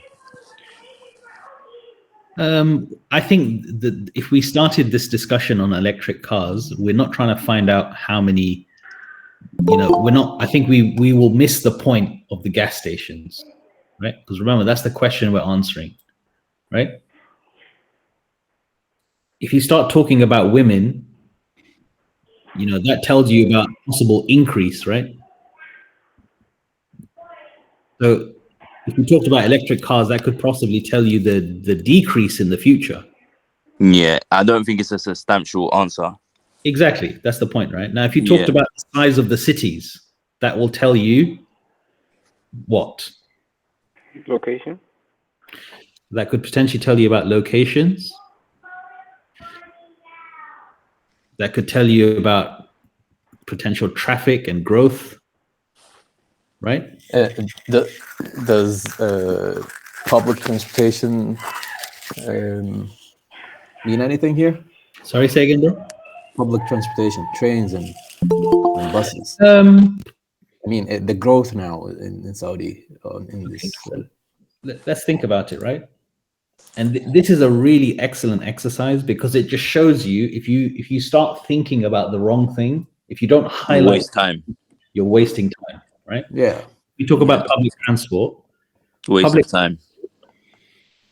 I think that if we started this discussion on electric cars, we're not trying to find out how many, we're not, I think we will miss the point of the gas stations, right? Because remember, that's the question we're answering, right? If you start talking about women, that tells you about possible increase, right? So if we talked about electric cars, that could possibly tell you the decrease in the future. Yeah, I don't think it's a substantial answer. Exactly. That's the point, right? Now, if you talked about the size of the cities, that will tell you what? Location. That could potentially tell you about locations. That could tell you about potential traffic and growth, right? Does public transportation mean anything here? Sorry, say again, bro? Public transportation, trains and buses. I mean, the growth now in Saudi in this. Let's think about it, right? And this is a really excellent exercise, because it just shows you if you start thinking about the wrong thing, if you don't highlight, waste time. You're wasting time, right? Yeah. You talk about public transport. Waste of time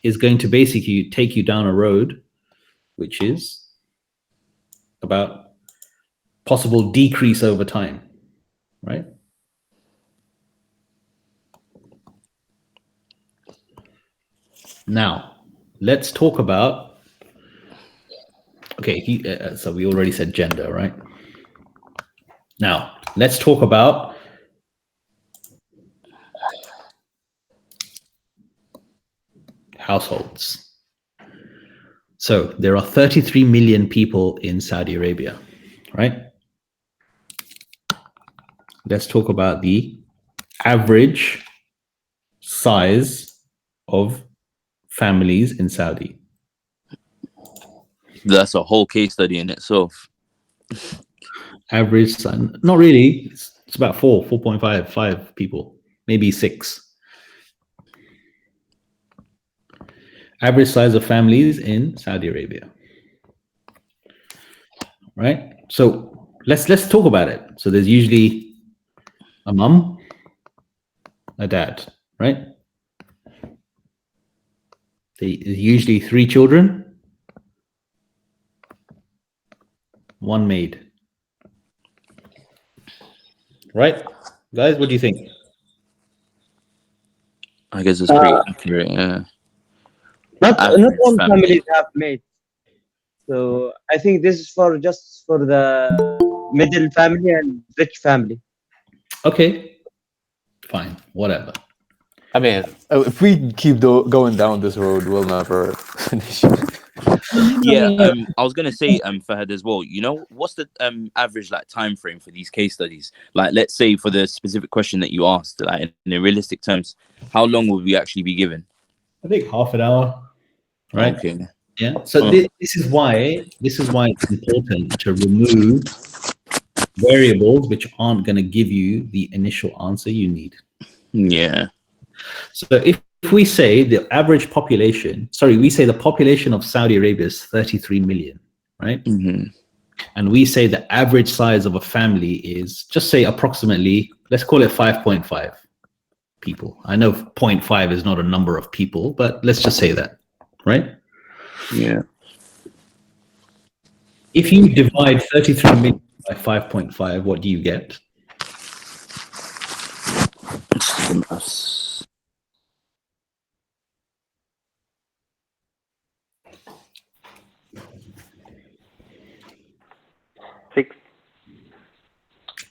is going to basically take you down a road, which is about possible decrease over time, right? Now, let's talk about, okay, so we already said gender, right? Now, let's talk about households. So there are 33 million people in Saudi Arabia, right? Let's talk about the average size of families in Saudi. That's a whole case study in itself. Average son, not really. It's about 4.5 people, maybe 6. Average size of families in Saudi Arabia. Right? So let's talk about it. So there's usually a mum, a dad, right? There's usually 3 children, 1 maid. Right? Guys, what do you think? I guess it's pretty accurate, yeah. Not Average all family. families have maids. So I think this is just for the middle family and rich family. Okay, fine, whatever. I mean, if we keep going down this road, we'll never finish. Yeah, I was gonna say, Fahad as well. You know, what's the average like time frame for these case studies? Like, let's say for the specific question that you asked, like in realistic terms, how long would we actually be given? I think half an hour, right? Okay. Yeah. So this is why it's important to remove variables which aren't going to give you the initial answer you need. Yeah. So if we say the average population, we say the population of Saudi Arabia is 33 million, right? Mm-hmm. And we say the average size of a family is, just say approximately, let's call it 5.5 people. I know 0.5 is not a number of people, but let's just say that, right? Yeah. If you divide 33 million by 5.5, what do you get?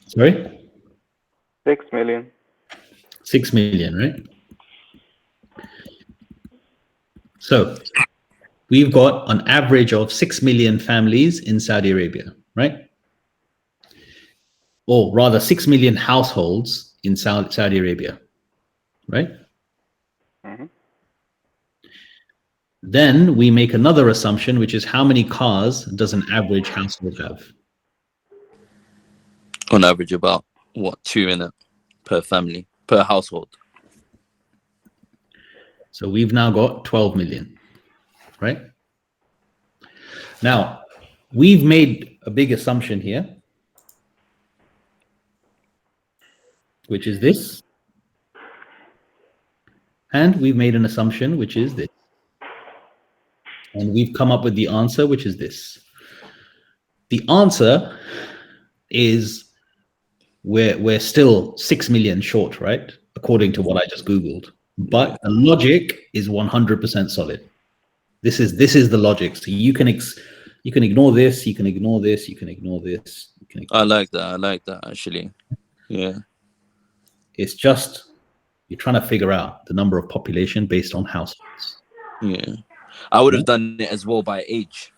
Sorry? 6 million. 6 million, right? So we've got an average of 6 million families in Saudi Arabia, right? Or rather 6 million households in Saudi Arabia, right? Mm-hmm. Then we make another assumption, which is how many cars does an average household have? On average, about what, 2 in it per family, per household. So we've now got 12 million, right? Now, we've made a big assumption here, which is this. And we've made an assumption, which is this. And we've come up with the answer, which is this. The answer is we're still 6 million short, right? According to what I just Googled. But the logic is 100% solid. This is the logic. So you can ignore this, you can ignore this, you can ignore this. I like that actually. Yeah. It's just you're trying to figure out the number of population based on households. Yeah. I would have done it as well by age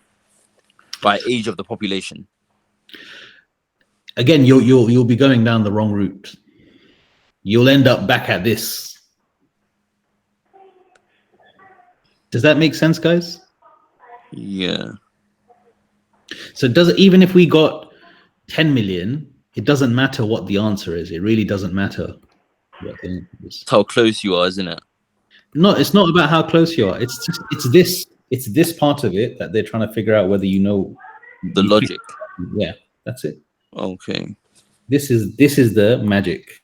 of the population. Again, you'll be going down the wrong route. You'll end up back at this. Does that make sense, guys? Yeah. So even if we got 10 million, it doesn't matter what the answer is. It really doesn't matter what the answer is. It's how close you are, isn't it? No, it's not about how close you are. It's this part of it that they're trying to figure out whether you know the logic. Yeah, that's it. Okay. This is the magic.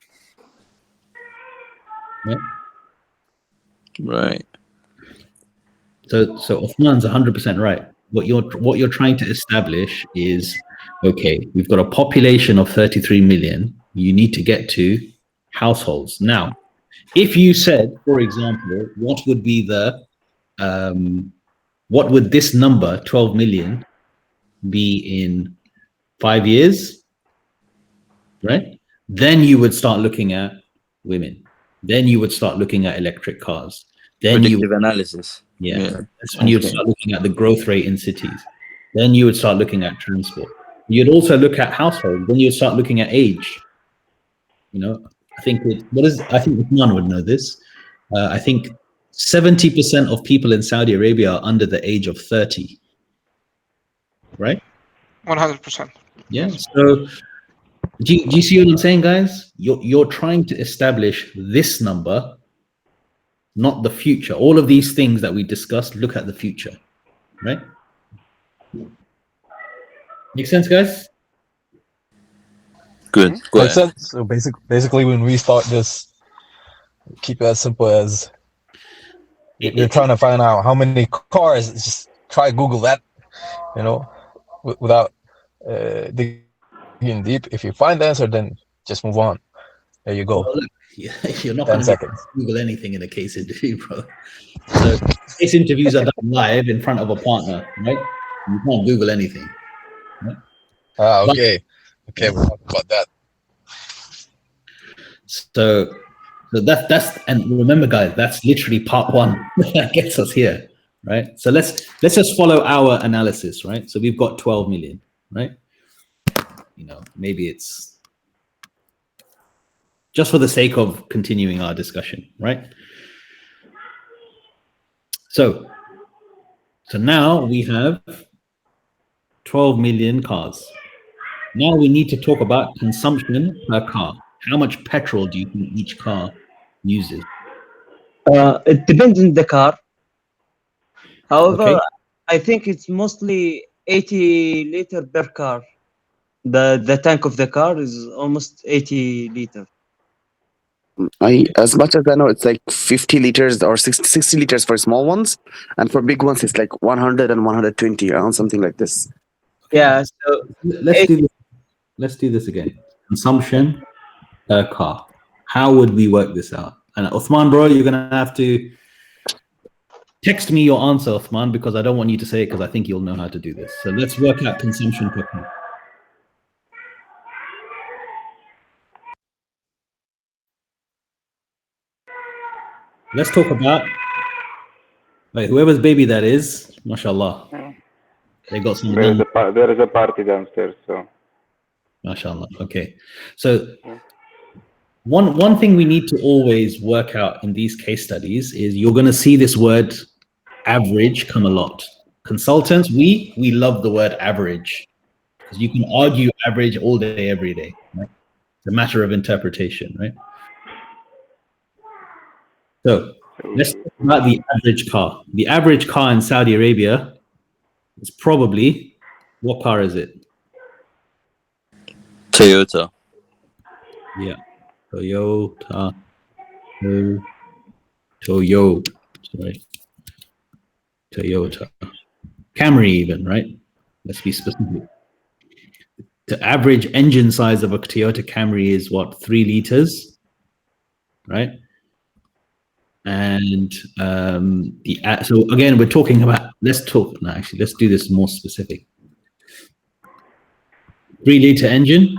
Yeah. Right. So Uthman's 100% right. What you're trying to establish is, okay, we've got a population of 33 million. You need to get to households. Now, if you said, for example, what would this number, 12 million, be in 5 years, right? Then you would start looking at women. Then you would start looking at electric cars. Then predictive analysis. Yeah. That's when you'd start looking at the growth rate in cities. Then you would start looking at transport. You'd also look at household. Then you'd start looking at age. You know, I think Uthman would know this. I think 70% of people in Saudi Arabia are under the age of 30. Right? 100%. Yeah. So do you see what I'm saying, guys? You're trying to establish this number, not the future. All of these things that we discussed look at the future, right? Make sense, guys? Good. Makes sense. So basically, when we start this, keep it as simple as you're trying to find out how many cars. Just try Google that, you know, without digging deep. If you find the answer, then just move on. There you go. Well, look, you're not 10 going to seconds. Google anything in a case interview, bro. So case interviews are done live in front of a partner, right? You can't Google anything. Right? Okay. Okay, we'll talk about that. So that's and remember, guys, that's literally part one that gets us here, right? So let's just follow our analysis, right? So we've got 12 million, right? You know, maybe it's just for the sake of continuing our discussion, right? So now we have 12 million cars. Now we need to talk about consumption per car. How much petrol do you think each car uses? It depends on the car. However, Okay. I think it's mostly 80 liter per car. The tank of the car is almost 80 liter. As much as I know, it's like 50 liters or 60 liters for small ones, and for big ones, it's like 100 and 120, around something like this. Yeah. So Let's do this again. Consumption per car. How would we work this out? And Uthman, bro, you're gonna have to text me your answer, Uthman, because I don't want you to say it because I think you'll know how to do this. So let's work out consumption per car. Let's talk about whoever's baby that is, mashallah. They got some. There is a party downstairs, so. Mashallah. Okay. So one thing we need to always work out in these case studies is you're going to see this word average come a lot. Consultants, we love the word average because you can argue average all day, every day. Right? It's a matter of interpretation, right? So let's talk about the average car. The average car in Saudi Arabia is probably, what car is it? Toyota. Yeah. Toyota. Toyota. Camry even, right? Let's be specific. The average engine size of a Toyota Camry is what, 3 liters, right? And so again, we're talking about, let's do this more specific. 3-liter engine.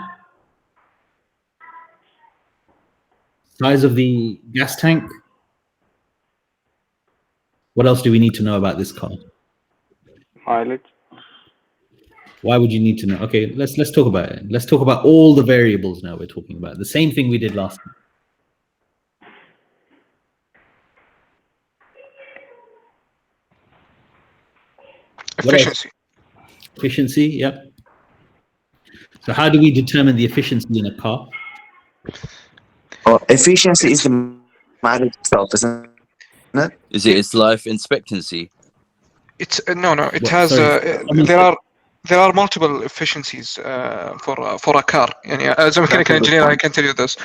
Size of the gas tank. What else do we need to know about this car? Mileage. Why would you need to know? Okay, let's talk about it. Let's talk about all the variables now we're talking about. The same thing we did last time. Efficiency. Efficiency, yep. So how do we determine the efficiency in a car? Efficiency is the mileage itself, isn't it? Is it its life expectancy? It's no. It What, has. sorry. There are multiple efficiencies for a car. يعني, as a mechanical engineer, I can tell you this.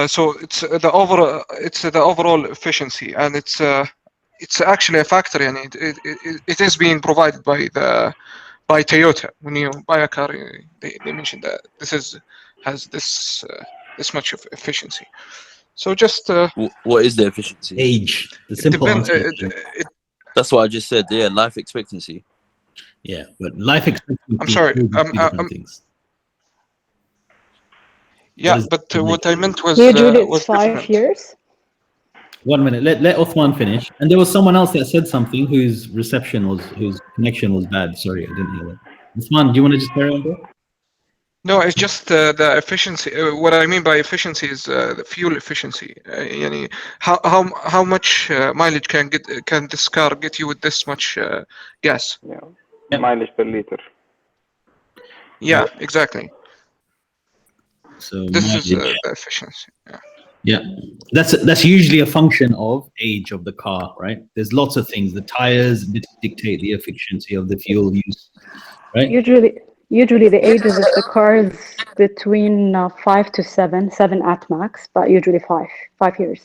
So it's the overall efficiency, and it's actually a factor. And it is being provided by Toyota. When you buy a car, they mention that this has this much of efficiency. So just what is the efficiency? Age. The simple answer. That's what I just said. Yeah, life expectancy. Yeah, but life expectancy. I'm sorry. Yeah, but what I meant was. Usually was it's 5 different. years. 1 minute. Let Uthman finish. And there was someone else that said something whose connection was bad. Sorry, I didn't hear that. Uthman, do you want to just carry on, bro? No, it's just the efficiency. What I mean by efficiency is the fuel efficiency. Yani how much mileage can this car get you with this much gas? Yeah. Mileage per liter. Yeah, exactly. So this is mileage. the efficiency. Yeah. Yeah, that's usually a function of age of the car, right? There's lots of things. The tires dictate the efficiency of the fuel use, right? Usually the ages of the car is between 5 to 7 at max, but usually 5 years.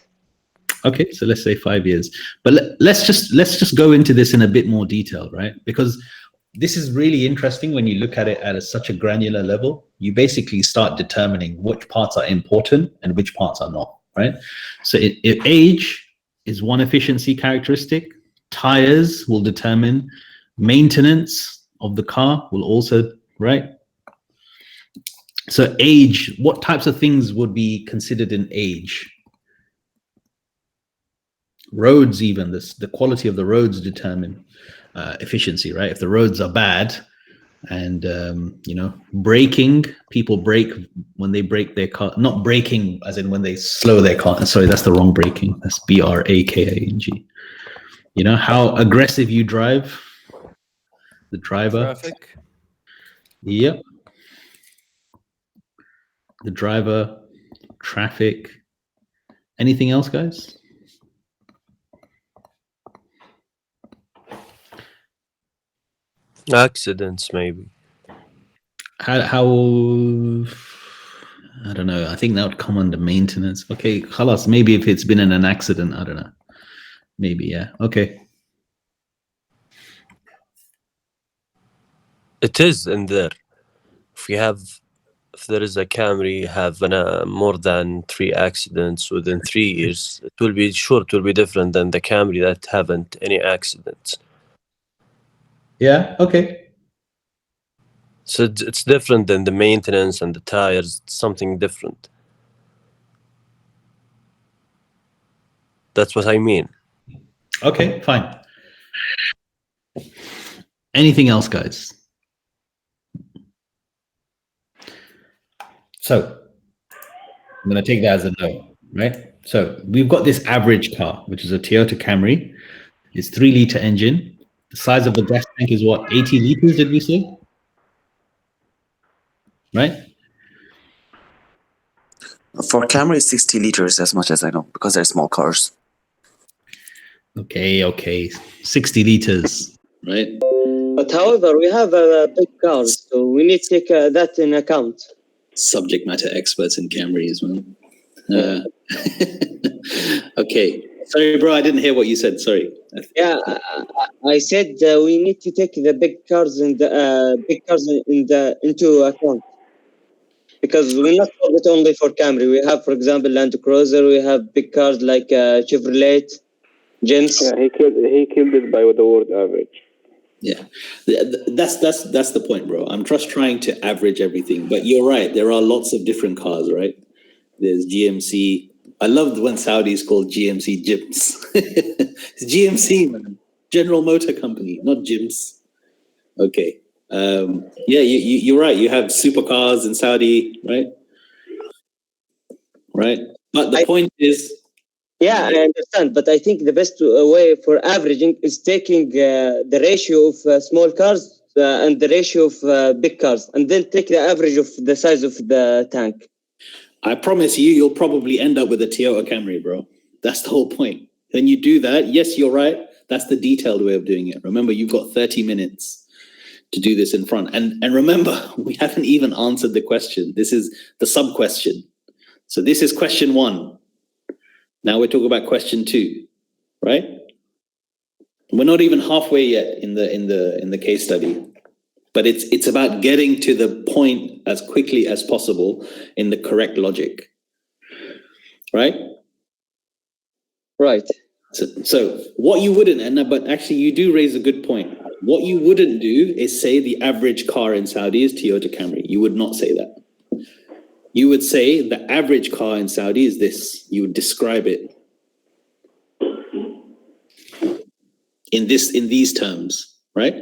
Okay, so let's say 5 years. But let's just go into this in a bit more detail, right? Because this is really interesting when you look at it at such a granular level. You basically start determining which parts are important and which parts are not, right? So if age is one efficiency characteristic, tires will determine, maintenance of the car will also, right? So age, what types of things would be considered in age? Roads, even the quality of the roads determine efficiency, right? If the roads are bad and braking, people brake when they brake their car, not braking as in when they slow their car. Sorry, that's the wrong braking. That's BRAKING. You know how aggressive you drive, the driver. Traffic. Yep. The driver, traffic. Anything else, guys? Accidents, maybe. How I don't know. I think that would come under maintenance. Okay, khalas, maybe if it's been in an accident, I don't know. Maybe, yeah. Okay. It is in there. If there is a Camry having more than 3 accidents within 3 years, it will be different than the Camry that haven't any accidents. Yeah, okay. So it's different than the maintenance and the tires. It's something different. That's what I mean. Okay, fine. Anything else, guys? So I'm going to take that as a no, right? So we've got this average car, which is a Toyota Camry. It's 3-liter engine. The size of the gas tank is what, 80 liters, did we say? Right? For Camry, 60 liters, as much as I know, because they're small cars. Okay. 60 liters, right? But however, we have big cars, so we need to take that in account. Subject matter experts in Camry as well. Okay. Sorry, bro, I didn't hear what you said. Sorry. Yeah, I said we need to take the big cars into account, because we're not doing it only for Camry. We have, for example, Land Cruiser. We have big cars like Chevrolet, Gems. Yeah, he killed it by the word average. Yeah, that's the point, bro. I'm just trying to average everything, but you're right. There are lots of different cars, right? There's GMC. I loved when Saudis called GMC gyms. It's GMC, man. General Motor Company, not gyms. Okay. Yeah, you're right. You have supercars in Saudi, right? Right. But the point is. Yeah, I understand, but I think the best way for averaging is taking the ratio of small cars and the ratio of big cars, and then take the average of the size of the tank. I promise you'll probably end up with a Toyota Camry, bro. That's the whole point. When you do that, yes, you're right. That's the detailed way of doing it. Remember, you've got 30 minutes to do this in front. And remember, we haven't even answered the question. This is the sub-question. So this is question 1. Now we're talking about question 2, right? We're not even halfway yet in the case study. But it's about getting to the point as quickly as possible in the correct logic, right? Right. So what you wouldn't, but actually you do raise a good point. What you wouldn't do is say the average car in Saudi is Toyota Camry. You would not say that. You would say the average car in Saudi is this. You would describe it in these terms, right?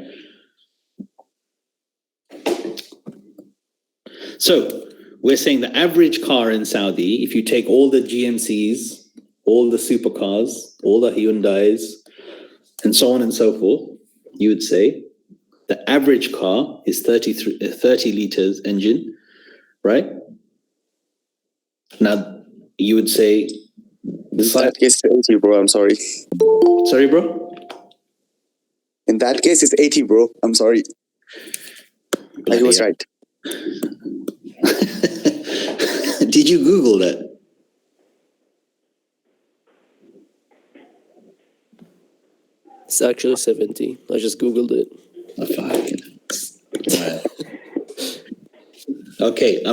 So we're saying the average car in Saudi, if you take all the GMCs, all the supercars, all the Hyundais, and so on and so forth, you would say the average car is 30 liters engine, right? Now, you would say In that case, it's 80, bro. I'm sorry. Sorry, bro? In that case, it's 80, bro. I'm sorry. He was right. Did you Google that? It's actually 70. I just Googled it. Okay, I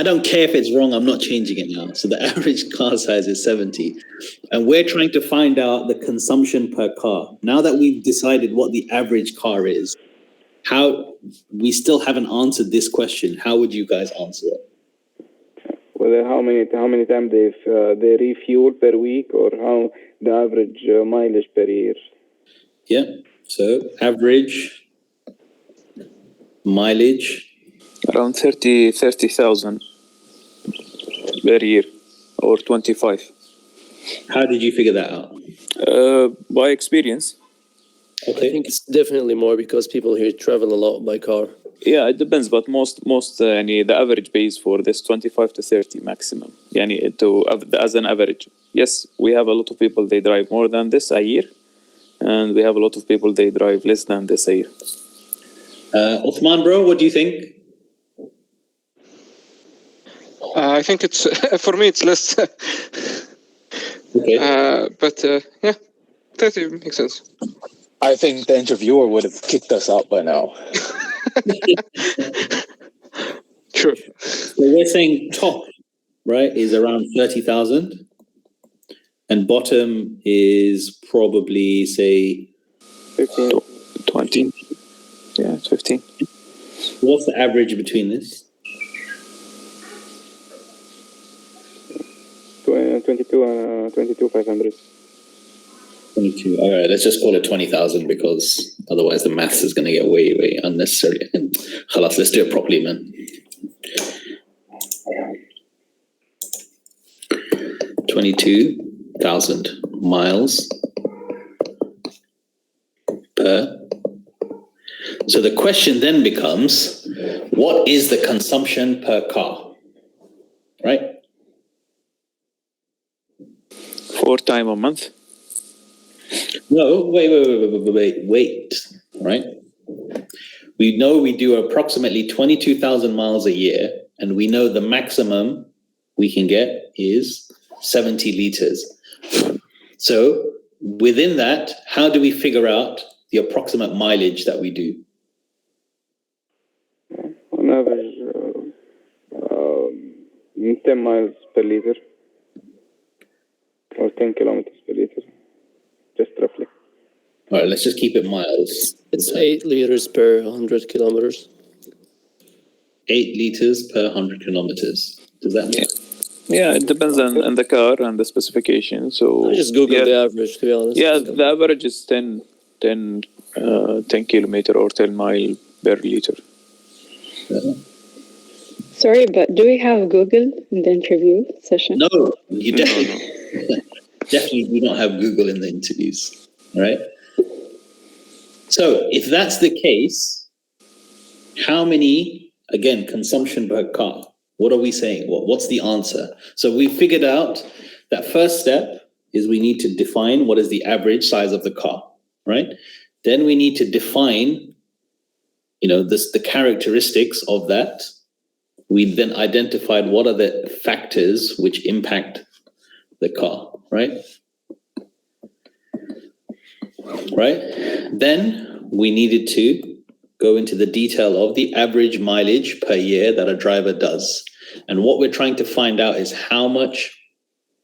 don't care if it's wrong. I'm not changing it now. So the average car size is 70. And we're trying to find out the consumption per car. Now that we've decided what the average car is, we still haven't answered this question. How would you guys answer it? Whether how many times they refuel per week, or how the average mileage per year. Yeah. So average mileage. Around 30,000 per year, or 25. How did you figure that out? By experience. Okay. I think it's definitely more because people here travel a lot by car. Yeah, it depends, but most the average pays for this 25 to 30 maximum. As an average. Yes, we have a lot of people they drive more than this a year, and we have a lot of people they drive less than this a year. Uthman, bro, what do you think? I think it's for me it's less. Okay. But yeah, 30 makes sense. I think the interviewer would have kicked us out by now. Sure. So we're saying top, right, is around 30,000, and bottom is probably say 15, 20. Yeah, it's 15. What's the average between this? 22,500. 22. All right, let's just call it 20,000 because otherwise the maths is going to get way, way unnecessary. Khalas, let's do it properly, man. 22,000 miles per. So the question then becomes, what is the consumption per car? Right? 4 times a month. No, wait, right? We know we do approximately 22,000 miles a year, and we know the maximum we can get is 70 liters. So within that, how do we figure out the approximate mileage that we do? On average, 10 miles per liter, or 10 kilometers per liter, just roughly. All right, let's just keep it miles. It's 8 liters per 100 kilometers. 8 liters per 100 kilometers. Does that make sense? Yeah, it depends on the car and the specification. So I just Google the average, to be honest. Yeah, the average is 10 kilometer or 10 mile per liter. Sorry, but do we have Google in the interview session? No, you definitely, definitely do not have Google in the interviews, right? So if that's the case, how many, again, consumption per car? What are we saying? What's the answer? So we figured out that first step is we need to define what is the average size of the car, right? Then we need to define, the characteristics of that. We then identified what are the factors which impact the car, right? Right? Then we needed to go into the detail of the average mileage per year that a driver does. And what we're trying to find out is how much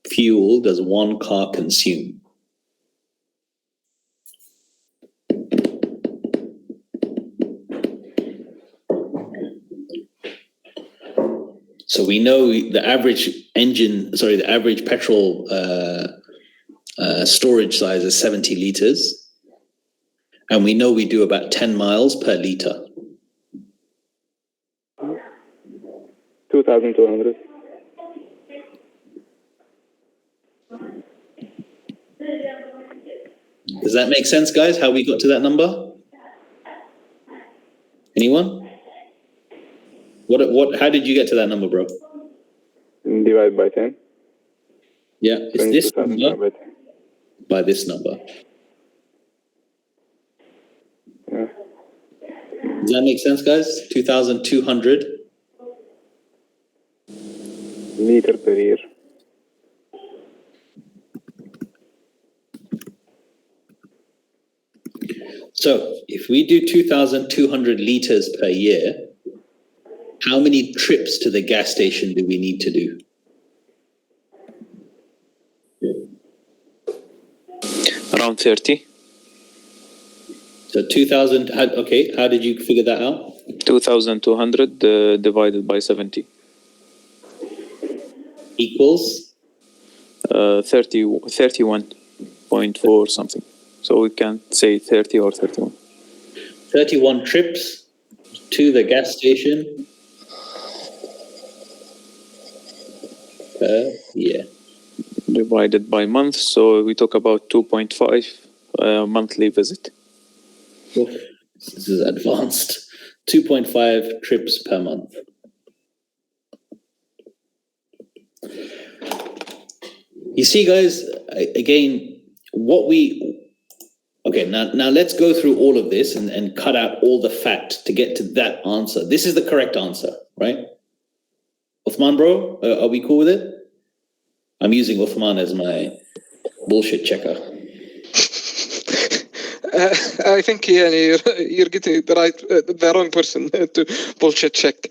fuel does one car consume? So we know the average petrol storage size is 70 liters. And we know we do about 10 miles per liter. 2,200. Does that make sense, guys? How we got to that number? Anyone? How did you get to that number, bro? Divide by 10. Yeah, it's this 22,000 number by this number. Yeah. Does that make sense, guys? 2,200 liter per year. So if we do 2,200 liters per year, how many trips to the gas station do we need to do? Around 30. So 2,000, okay, how did you figure that out? 2,200 divided by 70. Equals? 31.4 something. So we can say 30 or 31. 31 trips to the gas station per year. Divided by month, so we talk about 2.5 monthly visit. Oof, this is advanced. 2.5 trips per month. You see, guys, again, okay, now let's go through all of this and cut out all the fact to get to that answer. This is the correct answer, right? Uthman, bro, are we cool with it? I'm using Uthman as my bullshit checker. I think you're getting the wrong person to bullshit check.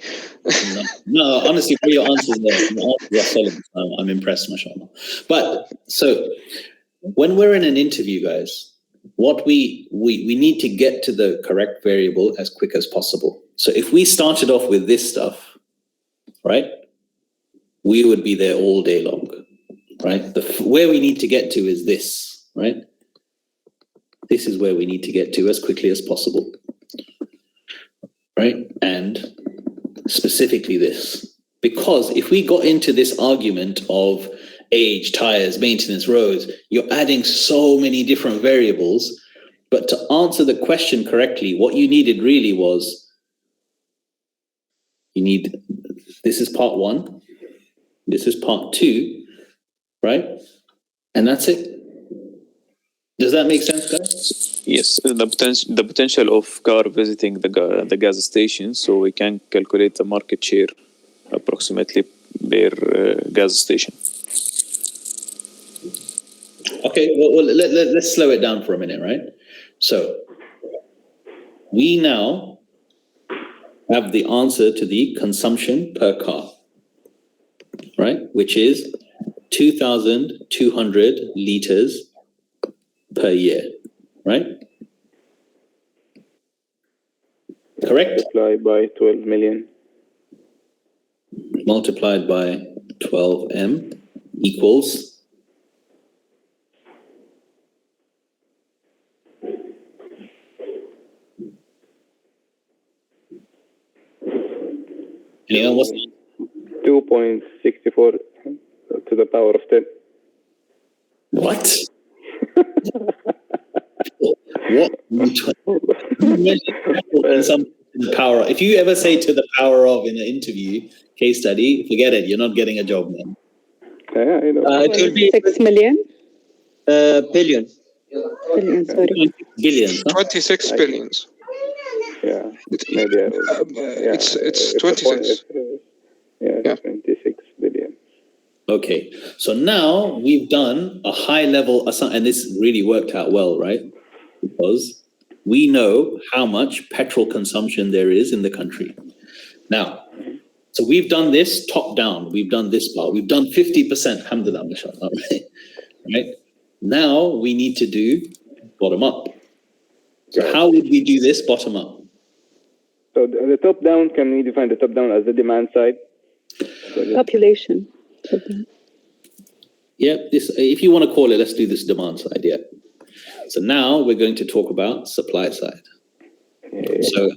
No, honestly, for your answers, are solid. I'm impressed, mashallah. But so when we're in an interview, guys, what we need to get to the correct variable as quick as possible. So if we started off with this stuff, right, we would be there all day long, right? Where we need to get to is this, right? This is where we need to get to as quickly as possible, right? And specifically this, because if we got into this argument of age, tires, maintenance, roads, you're adding so many different variables. But to answer the question correctly, what you needed really was, this is part one, this is part two, right? And that's it. Does that make sense, guys? Yes, the potential of car visiting the gas station, so we can calculate the market share approximately per gas station. Okay, well let's slow it down for a minute, right? So we now have the answer to the consumption per car, right? Which is 2,200 liters per year, right? Correct? Multiplied by 12 million. Multiplied by 12M equals what's 2.64 to the power of 10. What? What? Some power. If you ever say to the power of in an interview, case study, forget it. You're not getting a job, man. Yeah, I know. It will be 6 million? Billion. Billion, sorry. Billions. 26 billions. Yeah, maybe I will. It's 26. Yeah, 26 billion. Okay, so now we've done a high level, and this really worked out well, right? Because we know how much petrol consumption there is in the country. Now, so we've done this top down. We've done this part. We've done 50%, alhamdulillah, mashallah, right? Now we need to do bottom up. So how would we do this bottom up? So the top down, can we define the top down as the demand side? Population. Yeah, this, if you want to call it, let's do this demand side, yeah. So now we're going to talk about supply side. So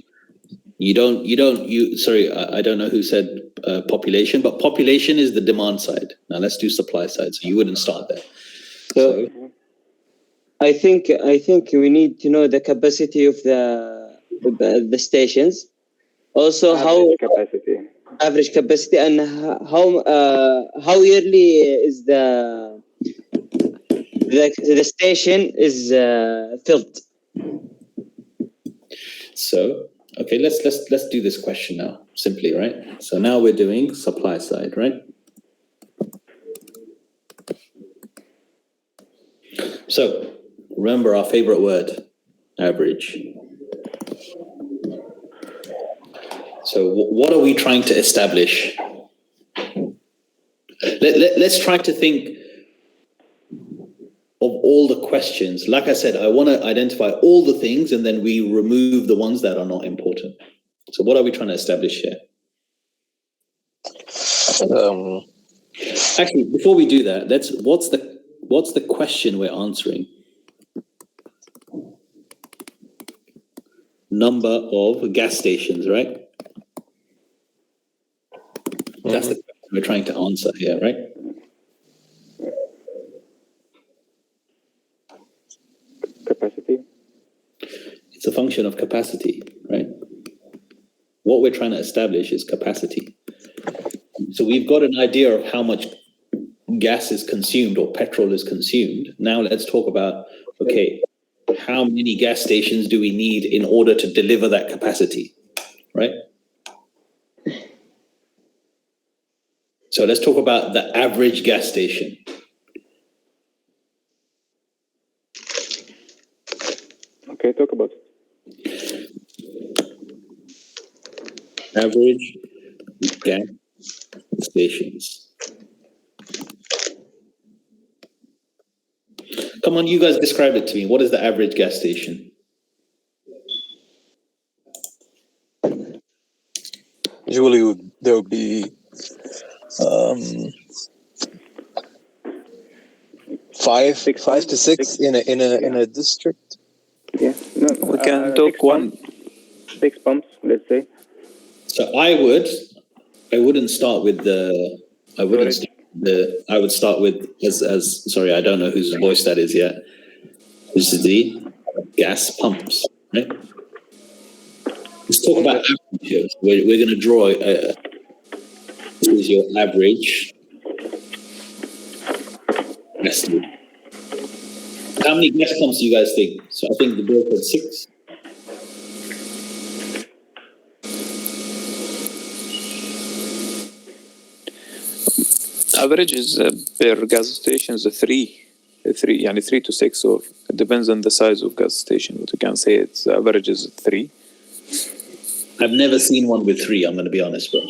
I don't know who said population, but population is the demand side. Now let's do supply side. So you wouldn't start there. So I think we need to know the capacity of the stations. Also, average capacity, and how yearly is the the station is filled. So, okay, let's do this question now, simply, right? So now we're doing supply side, right? So remember our favorite word, average. So what are we trying to establish? Let's try to think of all the questions. Like I said, I want to identify all the things and then we remove the ones that are not important. So what are we trying to establish here? Actually, before we do that, what's the question we're answering? Number of gas stations, right? That's the question we're trying to answer here, right? Capacity. It's a function of capacity, right? What we're trying to establish is capacity. So we've got an idea of how much gas is consumed or petrol is consumed. Now let's talk about, okay, how many gas stations do we need in order to deliver that capacity, right? So let's talk about the average gas station. Okay, talk about it. Average gas stations. Come on, you guys describe it to me. What is the average gas station? Usually there would be 5 to 6 in a district. Yeah, no, We can talk one. 6 pumps, let's say. So I wouldn't start with the. I would start with as sorry, I don't know whose voice that is yet. This is the gas pumps, right? Let's talk about average here. We're going to draw. This is your average. How many gas pumps do you guys think? So I think the bill said 6. Average is per gas station is 3, يعني 3 to 6, or it depends on the size of gas station. But you can say its average is 3. I've never seen one with 3. I'm going to be honest, bro.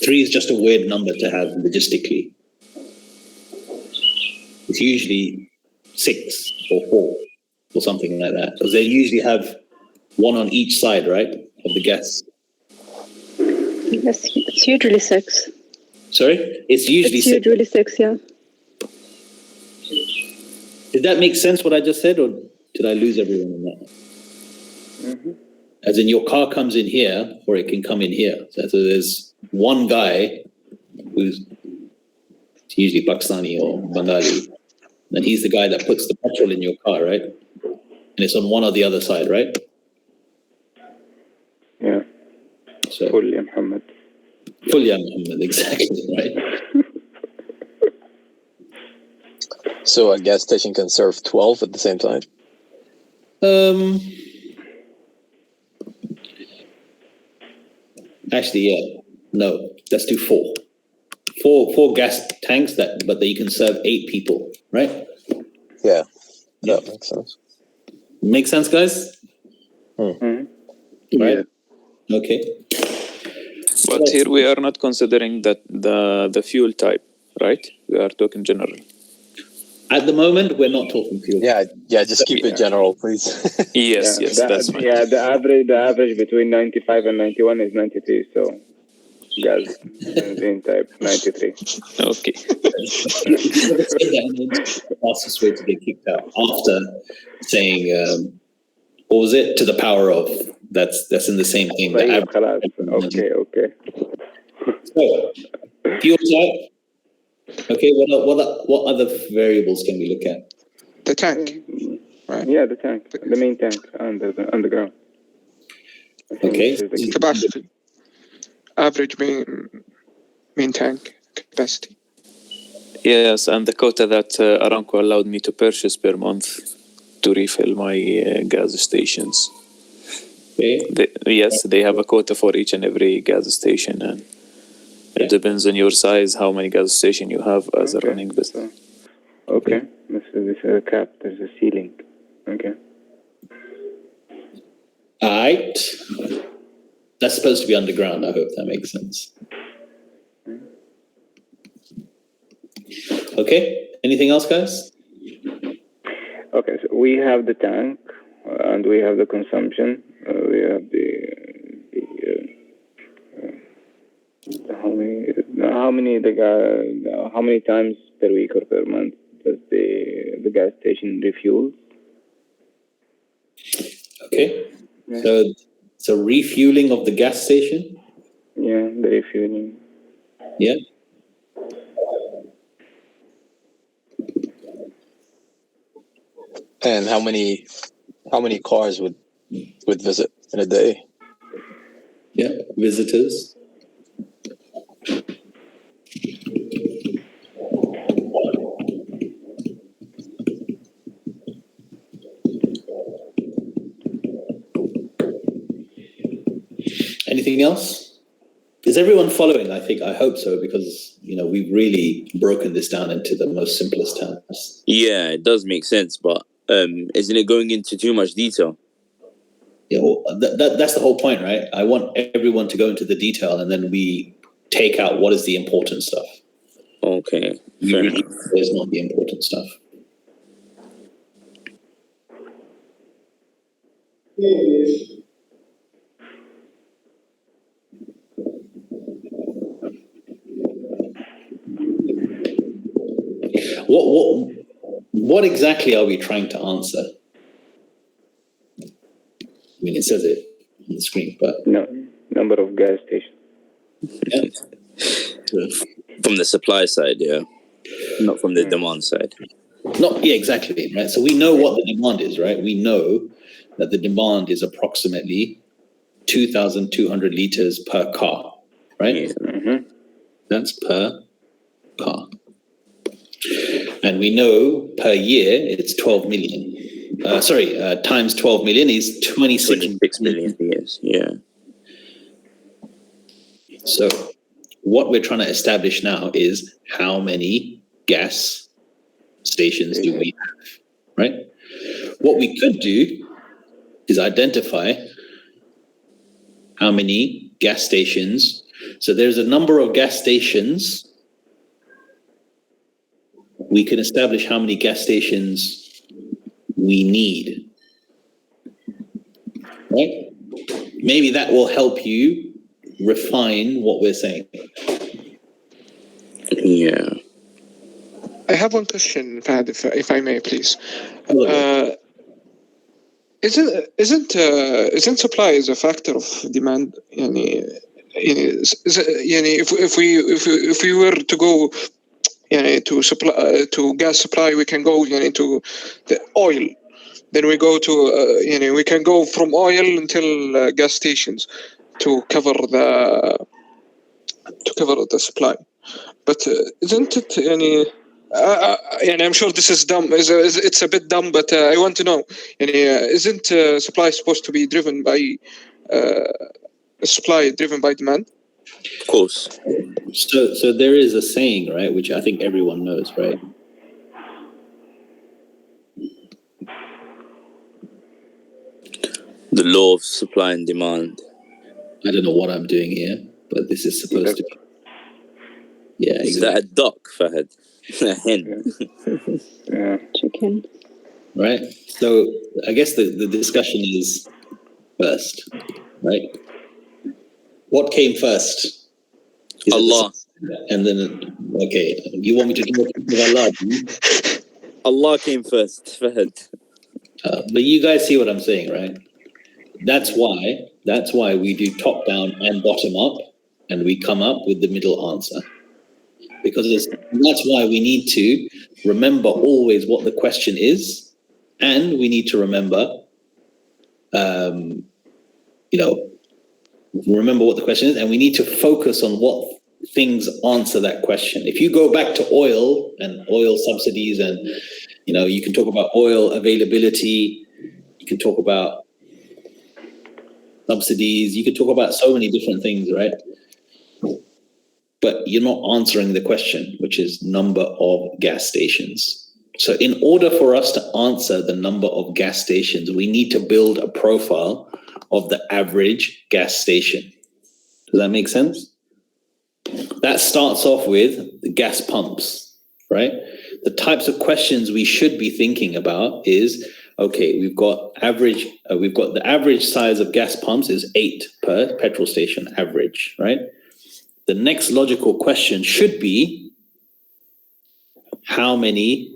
3 is just a weird number to have logistically. It's usually 6 or 4 or something like that, because they usually have one on each side, right, of the gas. Yes, it's usually 6. Sorry? It's usually 6. Usually 6, yeah. Did that make sense what I just said, or did I lose everyone in that? Mm-hmm. As in, your car comes in here, or it can come in here. So there's one guy who's usually Pakistani or Bengali, and he's the guy that puts the petrol in your car, right? And it's on one or the other side, right? Yeah. So Fully Muhammad. Fully Muhammad, exactly, right? So a gas station can serve 12 at the same time? Actually, yeah. No, let's do 4. 4 gas tanks, but you can serve 8 people, right? Yeah, that makes sense. Make sense, guys? Mm-hmm. Right? Okay. But here we are not considering that the fuel type, right? We are talking general. At the moment, we're not talking fuel. Yeah, just keep it general, please. Yes, that's fine. Yeah, the average between 95 and 91 is 93, so gas benzene type 93. Okay. The fastest way to get kicked out after saying, what was it? To the power of. That's in the same thing. Okay. So, fuel type. Okay, what other variables can we look at? The tank. Right. Yeah, the tank. The main tank underground. Okay. Capacity. Average main tank capacity. Yes, and the quota that Aramco allowed me to purchase per month to refill my gas stations. Okay. They have a quota for each and every gas station, and it depends on your size, how many gas station you have as a running business. Okay. This is a cap. There's a ceiling. Okay. All right. That's supposed to be underground. I hope that makes sense. Okay. Anything else, guys? Okay. So we have the tank, and we have the consumption. We have how many times per week or per month does the gas station refuel? Okay. So refueling of the gas station? Yeah, the refueling. Yeah. And how many cars would visit in a day? Yeah, visitors. Anything else? Is everyone following? I hope so, because we've really broken this down into the most simplest terms. Yeah, it does make sense, but isn't it going into too much detail? Yeah, well, that's the whole point, right? I want everyone to go into the detail, and then we take out what is the important stuff. Okay, there's not the important stuff. What exactly are we trying to answer? I mean, it says it on the screen, but no number of gas stations. From the supply side, yeah, not from the demand side. Exactly, right? So we know what the demand is, right? We know that the demand is approximately 2,200 liters per car, right? Mm-hmm. That's per car. And we know per year it's 12 million. Times 12 million is 26 million years. Yeah. So what we're trying to establish now is how many gas stations do we have, right? What we could do is identify how many gas stations. So there's a number of gas stations. We can establish how many gas stations we need, right? Maybe that will help you refine what we're saying. Yeah. I have one question, Fahad, if I may, please. Isn't supply is a factor of demand? If we were to go to gas supply, we can go to the oil. Then we go to we can go from oil until gas stations to cover the supply. But isn't it I'm sure this is dumb. It's a bit dumb, but I want to know. Isn't supply supposed to be driven by demand? Of course. So there is a saying, right, which I think everyone knows, right? The law of supply and demand. I don't know what I'm doing here, but this is supposed to be. Yeah, Is that a duck, Fahad? A hen. Chicken. Right. So I guess the discussion is first, right? What came first? Allah. And then, okay, you want me to do it with Allah? Allah came first, Fahad. But you guys see what I'm saying, right? That's why we do top down and bottom up, and we come up with the middle answer. Because that's why we need to remember always what the question is, and we need to remember, remember what the question is, and we need to focus on what things answer that question. If you go back to oil and oil subsidies, and you can talk about oil availability, you can talk about subsidies, you can talk about so many different things, right? But you're not answering the question, which is number of gas stations. So in order for us to answer the number of gas stations, we need to build a profile of the average gas station. Does that make sense? That starts off with the gas pumps, right? The types of questions we should be thinking about is, okay, we've got the average size of gas pumps is 8 per petrol station average, right? The next logical question should be, how many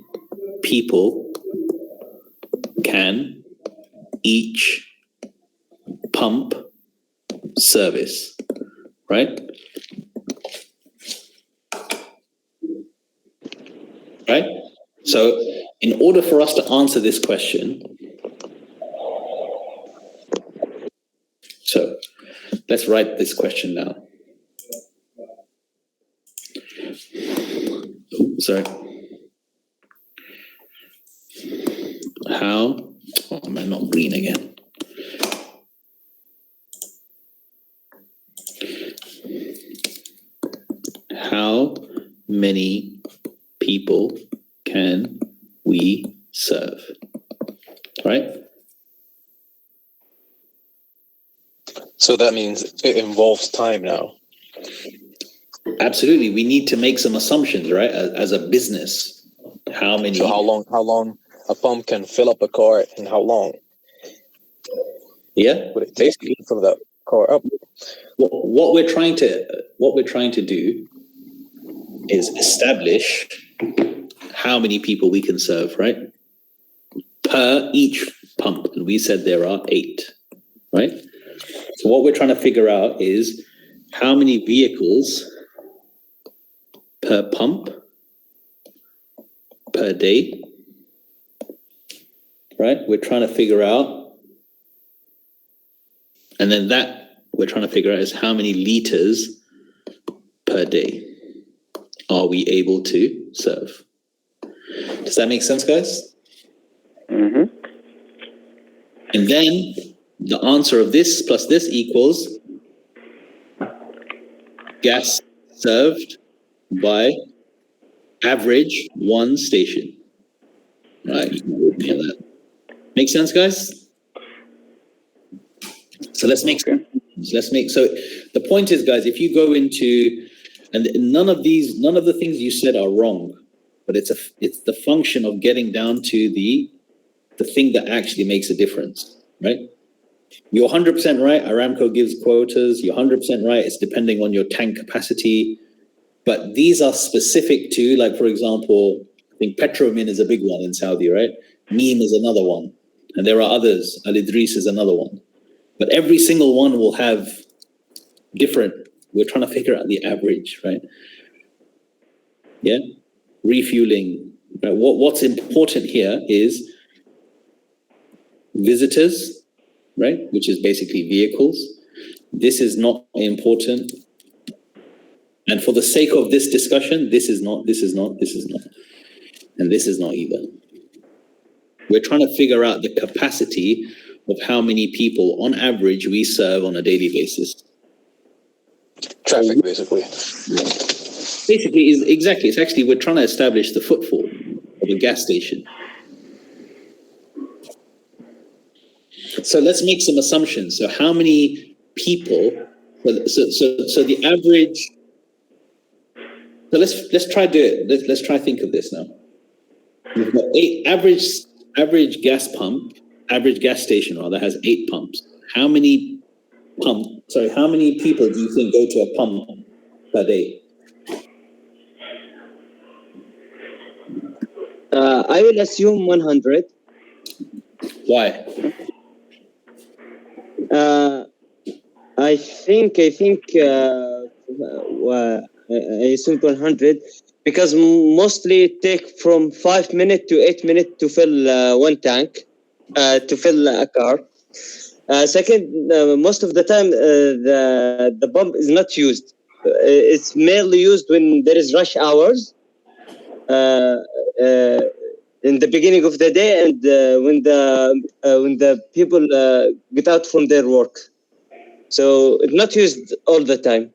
people can each pump service, right? Right? So in order for us to answer this question, so let's write this question down. Sorry. How, am I not green again? How many people can we serve? Right? So that means it involves time now. Absolutely. We need to make some assumptions, right? As a business. How many? So how long a pump can fill up a car and how long? Yeah. Would it take to fill that car up? What we're trying to do is establish how many people we can serve, right? Per each pump. And we said there are 8, right? So what we're trying to figure out is how many vehicles per pump per day, right? We're trying to figure out, and then that we're trying to figure out is how many liters per day are we able to serve. Does that make sense, guys? Mm-hmm. And then the answer of this plus this equals gas served by average one station. Right, you can work near that. Make sense, guys? So let's make so the point is, guys, if you go into, and none of the things you said are wrong, but it's the function of getting down to the thing that actually makes a difference, right? You're 100% right. Aramco gives quotas. You're 100% right. It's depending on your tank capacity. But these are specific to, like, for example, I think Petromin is a big one in Saudi, right? Neem is another one. And there are others. Al Idris is another one. But every single one will have different. We're trying to figure out the average, right? Yeah? Refueling. Right? What's important here is visitors, right? Which is basically vehicles. This is not important. And for the sake of this discussion, this is not, and this is not either. We're trying to figure out the capacity of how many people on average we serve on a daily basis. Traffic, basically. Basically, exactly. It's actually, we're trying to establish the footfall of a gas station. So let's make some assumptions. So how many people, so the average, so let's try do it. Let's try think of this now. We've got 8 average gas station rather has 8 pumps. How many people do you think go to a pump per day? I will assume 100. Why? I think I assume 100 because mostly it take from 5 minutes to 8 minutes to fill one tank, to fill a car. Second, most of the time the pump is not used. it's mainly used when there is rush hours. In the beginning of the day and when the people get out from their work. So it's not used all the time.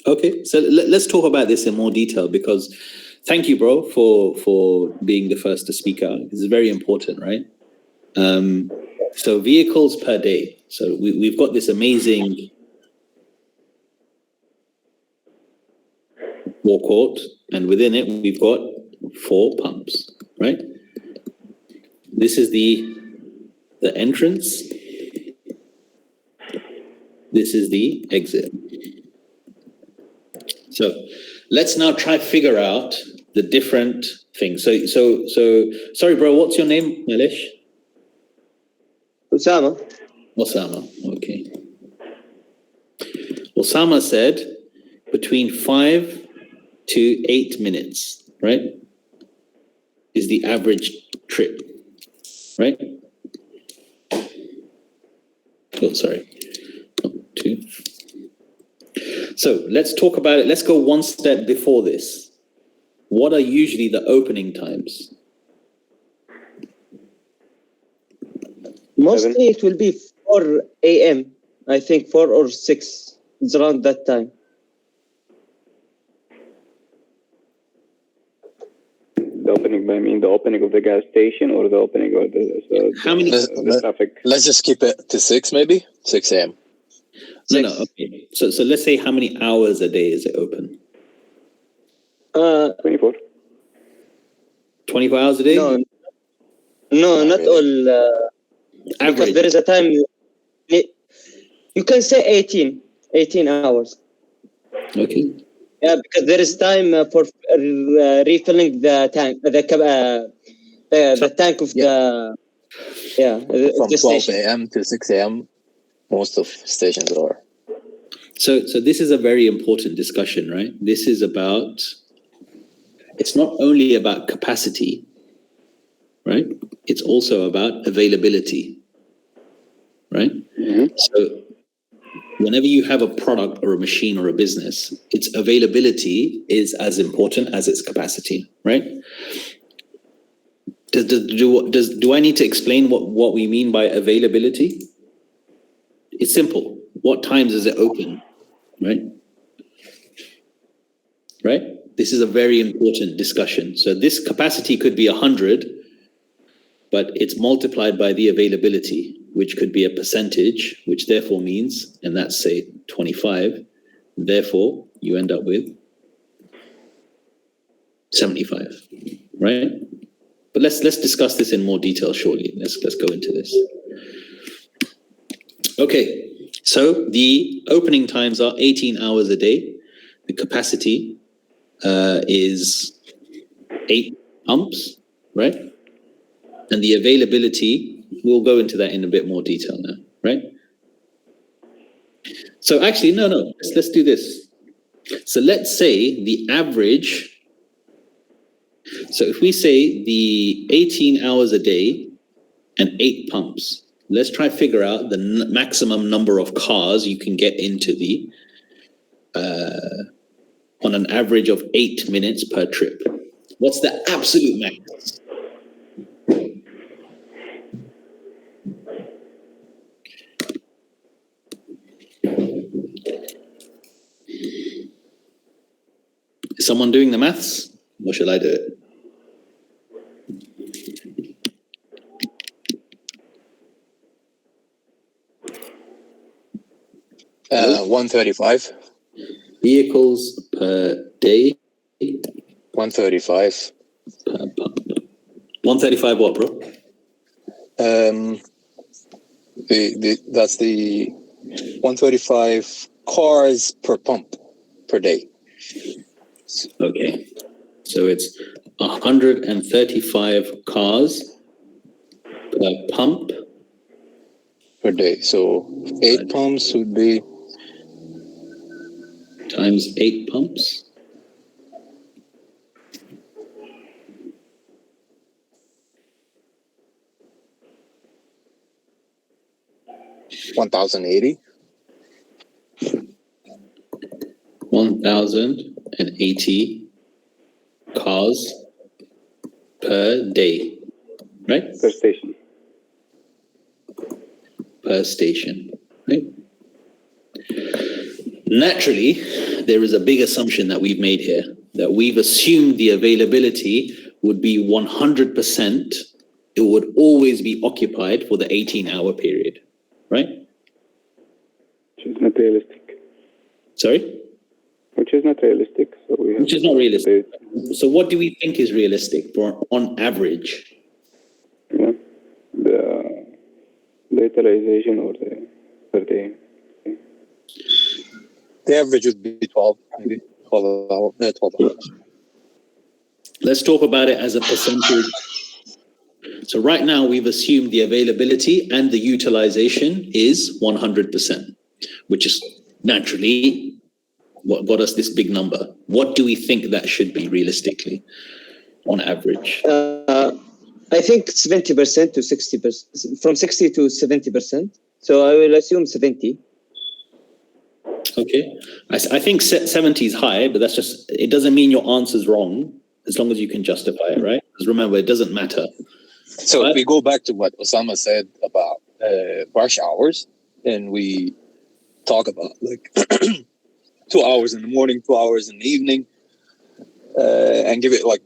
Okay, so let's talk about this in more detail, because thank you, bro, for being the first to speak out. This is very important, right? So vehicles per day. So we've got this amazing forecourt, and within it we've got 4 pumps, right? This is the entrance. This is the exit. So let's now try figure out the different things. So sorry, bro, what's your name, Malish? Osama. Okay. Osama said between 5 to 8 minutes, right? Is the average trip, right? Oh, sorry. 2. So let's talk about it. Let's go one step before this. What are usually the opening times? Mostly it will be 4 a.m. I think 4 or 6. It's around that time. The opening, I mean the opening of the gas station or the opening of the traffic? Let's just keep it to 6 maybe? 6 a.m. No, okay. So let's say how many hours a day is it open? 24. 24 hours a day? No, not all. Average. Because there is a time. You can say 18 hours. Okay. Yeah, because there is time for refilling the tank, the tank of the From the 12 station. a.m. to 6 a.m. most of stations are. So this is a very important discussion, right? This is about, it's not only about capacity, right? It's also about availability, right? So whenever you have a product or a machine or a business, its availability is as important as its capacity, right? Do I need to explain what we mean by availability? It's simple. What times is it open, right? Right? This is a very important discussion. So this capacity could be 100, but it's multiplied by the availability, which could be a percentage, which therefore means, and that's say 25, therefore you end up with 75, right? But let's discuss this in more detail shortly. Let's go into this. Okay, so the opening times are 18 hours a day. The capacity is 8 pumps, right? And the availability, we'll go into that in a bit more detail now, right? So actually, no, let's do this. So let's say the average, so if we say the 18 hours a day and 8 pumps, let's try to figure out the maximum number of cars you can get into the, on an average of 8 minutes per trip. What's the absolute max? Is someone doing the maths? Or should I do it? Uh, 135. Vehicles per day? 135. Per pump. 135 what, bro? That's the 135 cars per pump per day. Okay. So it's 135 cars per pump per day. So 8 pumps would be times 8 pumps. $1,080. 1,080 cars per day, right? Per station. Per station, right? Naturally, there is a big assumption that we've made here, that we've assumed the availability would be 100%. It would always be occupied for the 18-hour period, right? Which is not realistic. Sorry? Which is not realistic. So we have Which is not realistic. So what do we think is realistic for on average? Yeah. The utilization or the per day. The average would be 12, maybe 12 hours. Let's talk about it as a percentage. So right now we've assumed the availability and the utilization is 100%, which is naturally what got us this big number. What do we think that should be realistically on average? I think 70% to 60%, from 60 to 70%. So I will assume 70. Okay. I think 70 is high, but that's just, it doesn't mean your answer's wrong as long as you can justify it, right? Because remember, it doesn't matter. So if we go back to what Osama said about rush hours, and we talk about like 2 hours in the morning, 2 hours in the evening, and give it like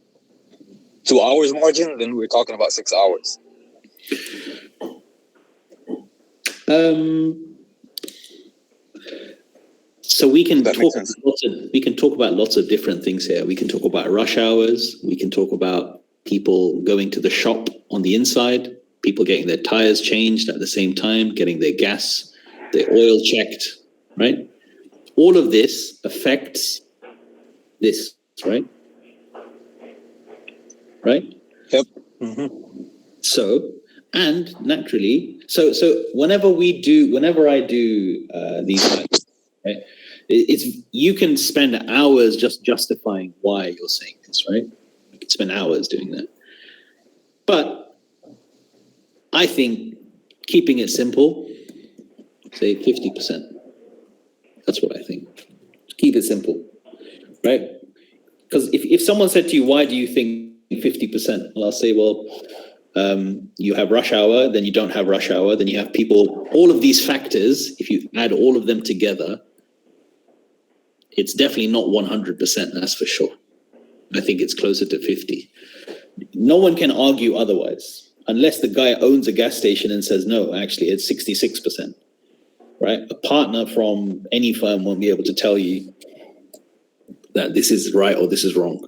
2 hours margin, then we're talking about 6 hours. So we can talk about lots of different things here. We can talk about rush hours. We can talk about people going to the shop on the inside, people getting their tires changed at the same time, getting their gas, their oil checked, right? All of this affects this, right? Right? Yep. Mm-hmm. So, and naturally, so whenever I do these things, right, it's you can spend hours just justifying why you're saying this, right? You can spend hours doing that. But I think keeping it simple, say 50%. That's what I think. Keep it simple, right? Because if someone said to you, why do you think 50%? Well, I'll say, well, you have rush hour, then you don't have rush hour, then you have people, all of these factors, if you add all of them together, it's definitely not 100%, that's for sure. I think it's closer to 50. No one can argue otherwise, unless the guy owns a gas station and says, no, actually, it's 66%, right? A partner from any firm won't be able to tell you that this is right or this is wrong.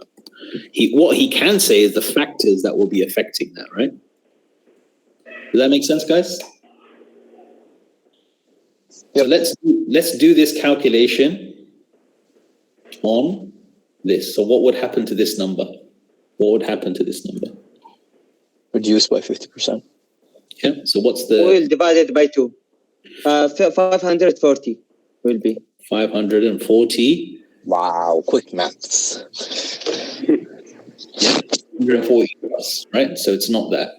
What he can say is the factors that will be affecting that, right? Does that make sense, guys? So let's do this calculation on this. So what would happen to this number? What would happen to this number? Reduced by 50%. Yeah. So what's the oil divided by 2? 540 will be 540. Wow, quick maths. 140 plus, right? So it's not that.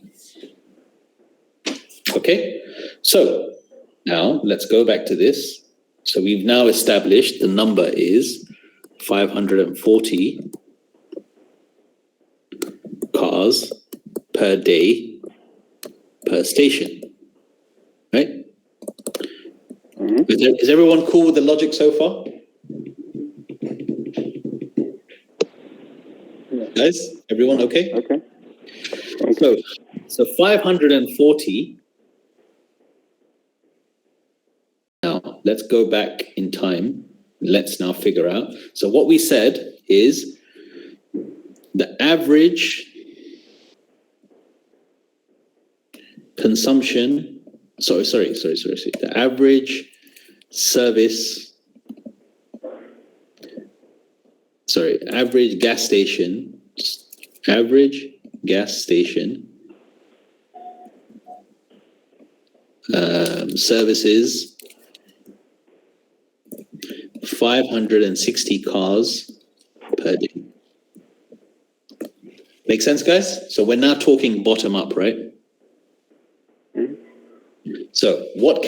Okay. So now let's go back to this. So we've now established the number is 540 cars per day per station, right? Is everyone cool with the logic so far? Guys, everyone okay? Okay. So 540. Now let's go back in time. Let's now figure out. So what we said is the average consumption. Sorry. The average service. Average gas station. Average gas station services 560 cars per day. Make sense, guys? So we're now talking bottom up, right? So what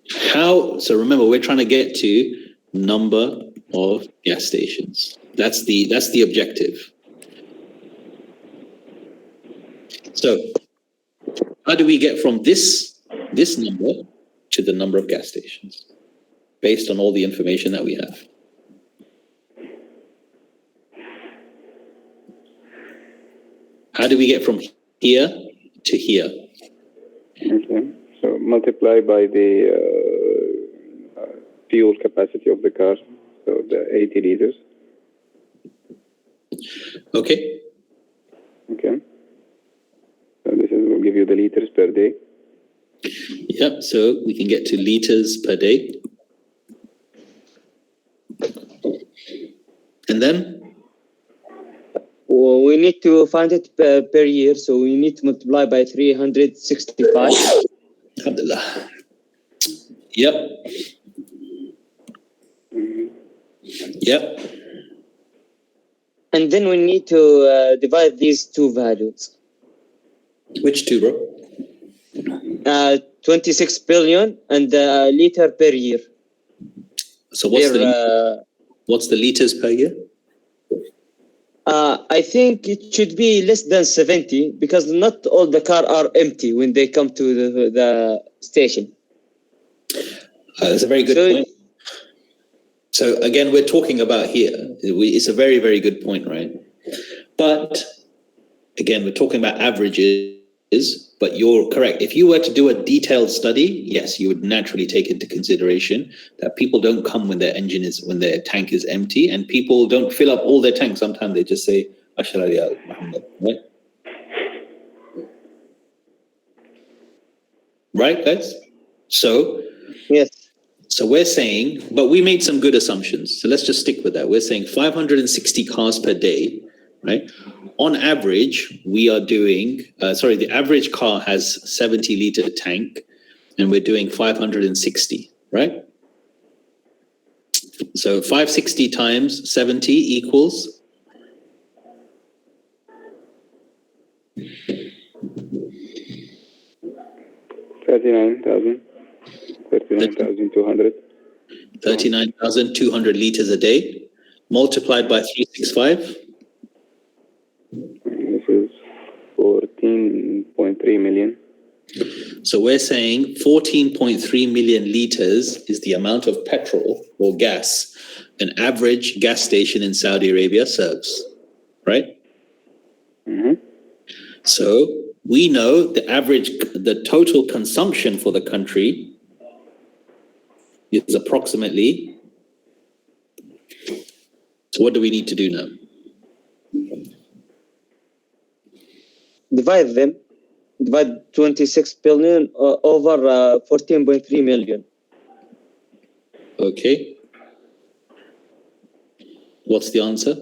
So remember, we're trying to get to number of gas stations. That's the objective. So how do we get from this number to the number of gas stations based on all the information that we have? How do we get from here to here? Okay. So multiply by the fuel capacity of the car, so the 80 liters. Okay. Okay. So this will give you the liters per day. Yep. So we can get to liters per day. And then? Well, we need to find it per year, so we need to multiply by 365. Alhamdulillah. Yep. Yep. And then we need to divide these two values. Which two, bro? 26 billion and liter per year. So what's the liters per year? I think it should be less than 70 because not all the cars are empty when they come to the station. That's a very good point. So again, we're talking about here. It's a very, very good point, right? But again, we're talking about averages, but you're correct. If you were to do a detailed study, yes, you would naturally take into consideration that people don't come when their tank is empty, and people don't fill up all their tanks. Sometimes they just say, Ashhadu ya Muhammad, right? Right, guys? So, yes. So we're saying, but we made some good assumptions. So let's just stick with that. We're saying 560 cars per day, right? On average, we are doing, the average car has 70 liter tank and we're doing 560, right? So 560 times 70 equals? $39,200. 39,200 liters a day, multiplied by 365. This is 14.3 million. So we're saying 14.3 million liters is the amount of petrol or gas an average gas station in Saudi Arabia serves, right? Mm-hmm. So we know the total consumption for the country is approximately. So what do we need to do now? Divide 26 billion over 14.3 million. Okay. What's the answer?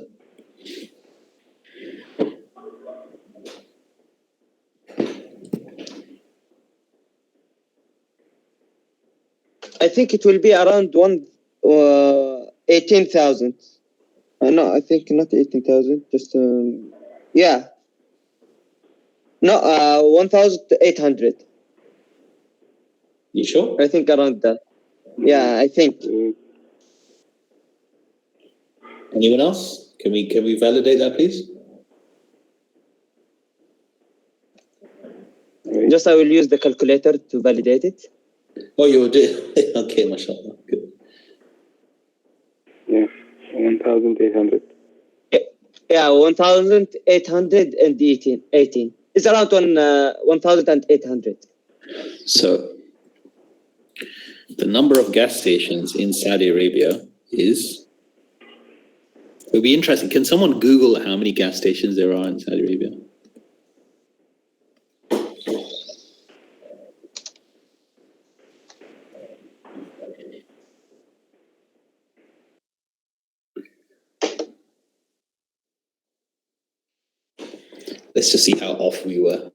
I think it will be around 18,000. No, I think not 18,000. Just yeah. No, 1,800. You sure? I think around that. Yeah, I think. Anyone else? Can we validate that, please? Just I will use the calculator to validate it. Oh, you will do. Okay, mashallah. Good. Yeah, 1,800. Yeah, 1,818. It's around 1,800. So the number of gas stations in Saudi Arabia is. It would be interesting. Can someone Google how many gas stations there are in Saudi Arabia? Let's just see how off we were.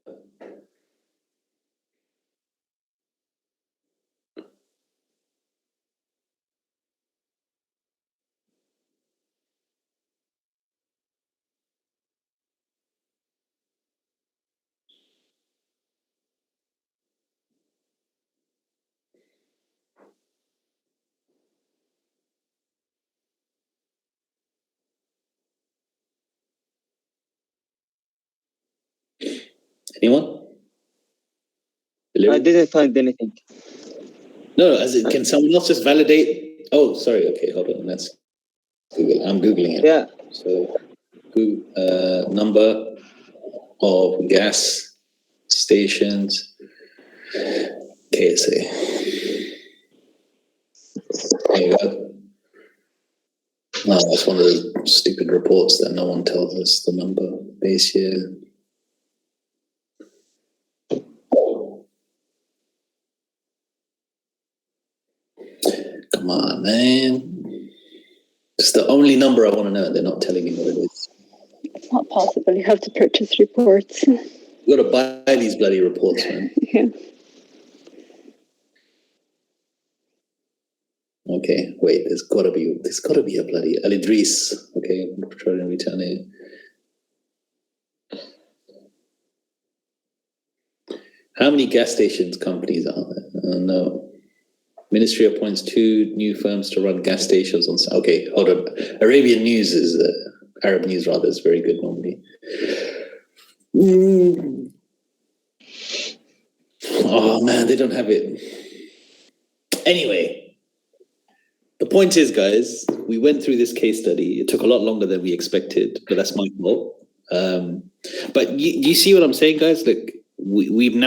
Anyone? I didn't find anything. No, can someone else just validate? Oh, sorry. Okay, hold on. Let's Google. I'm Googling it. Yeah. So, number of gas stations, KSA. There you go. No, that's one of those stupid reports that no one tells us the number. Base year. Come on, man. It's the only number I want to know. They're not telling me what it is. It's not possible. You have to purchase reports. You got to buy these bloody reports, man. Yeah. Okay, wait. There's got to be a bloody Al Idris. Okay, petroleum return. How many gas stations companies are there? No. Ministry appoints 2 new firms to run gas stations on. Okay, hold on. Arabian News is Arab News rather is very good normally. Oh man, they don't have it. Anyway, the point is, guys, we went through this case study. It took a lot longer than we expected, but that's my fault. But you see what I'm saying, guys? Look, we've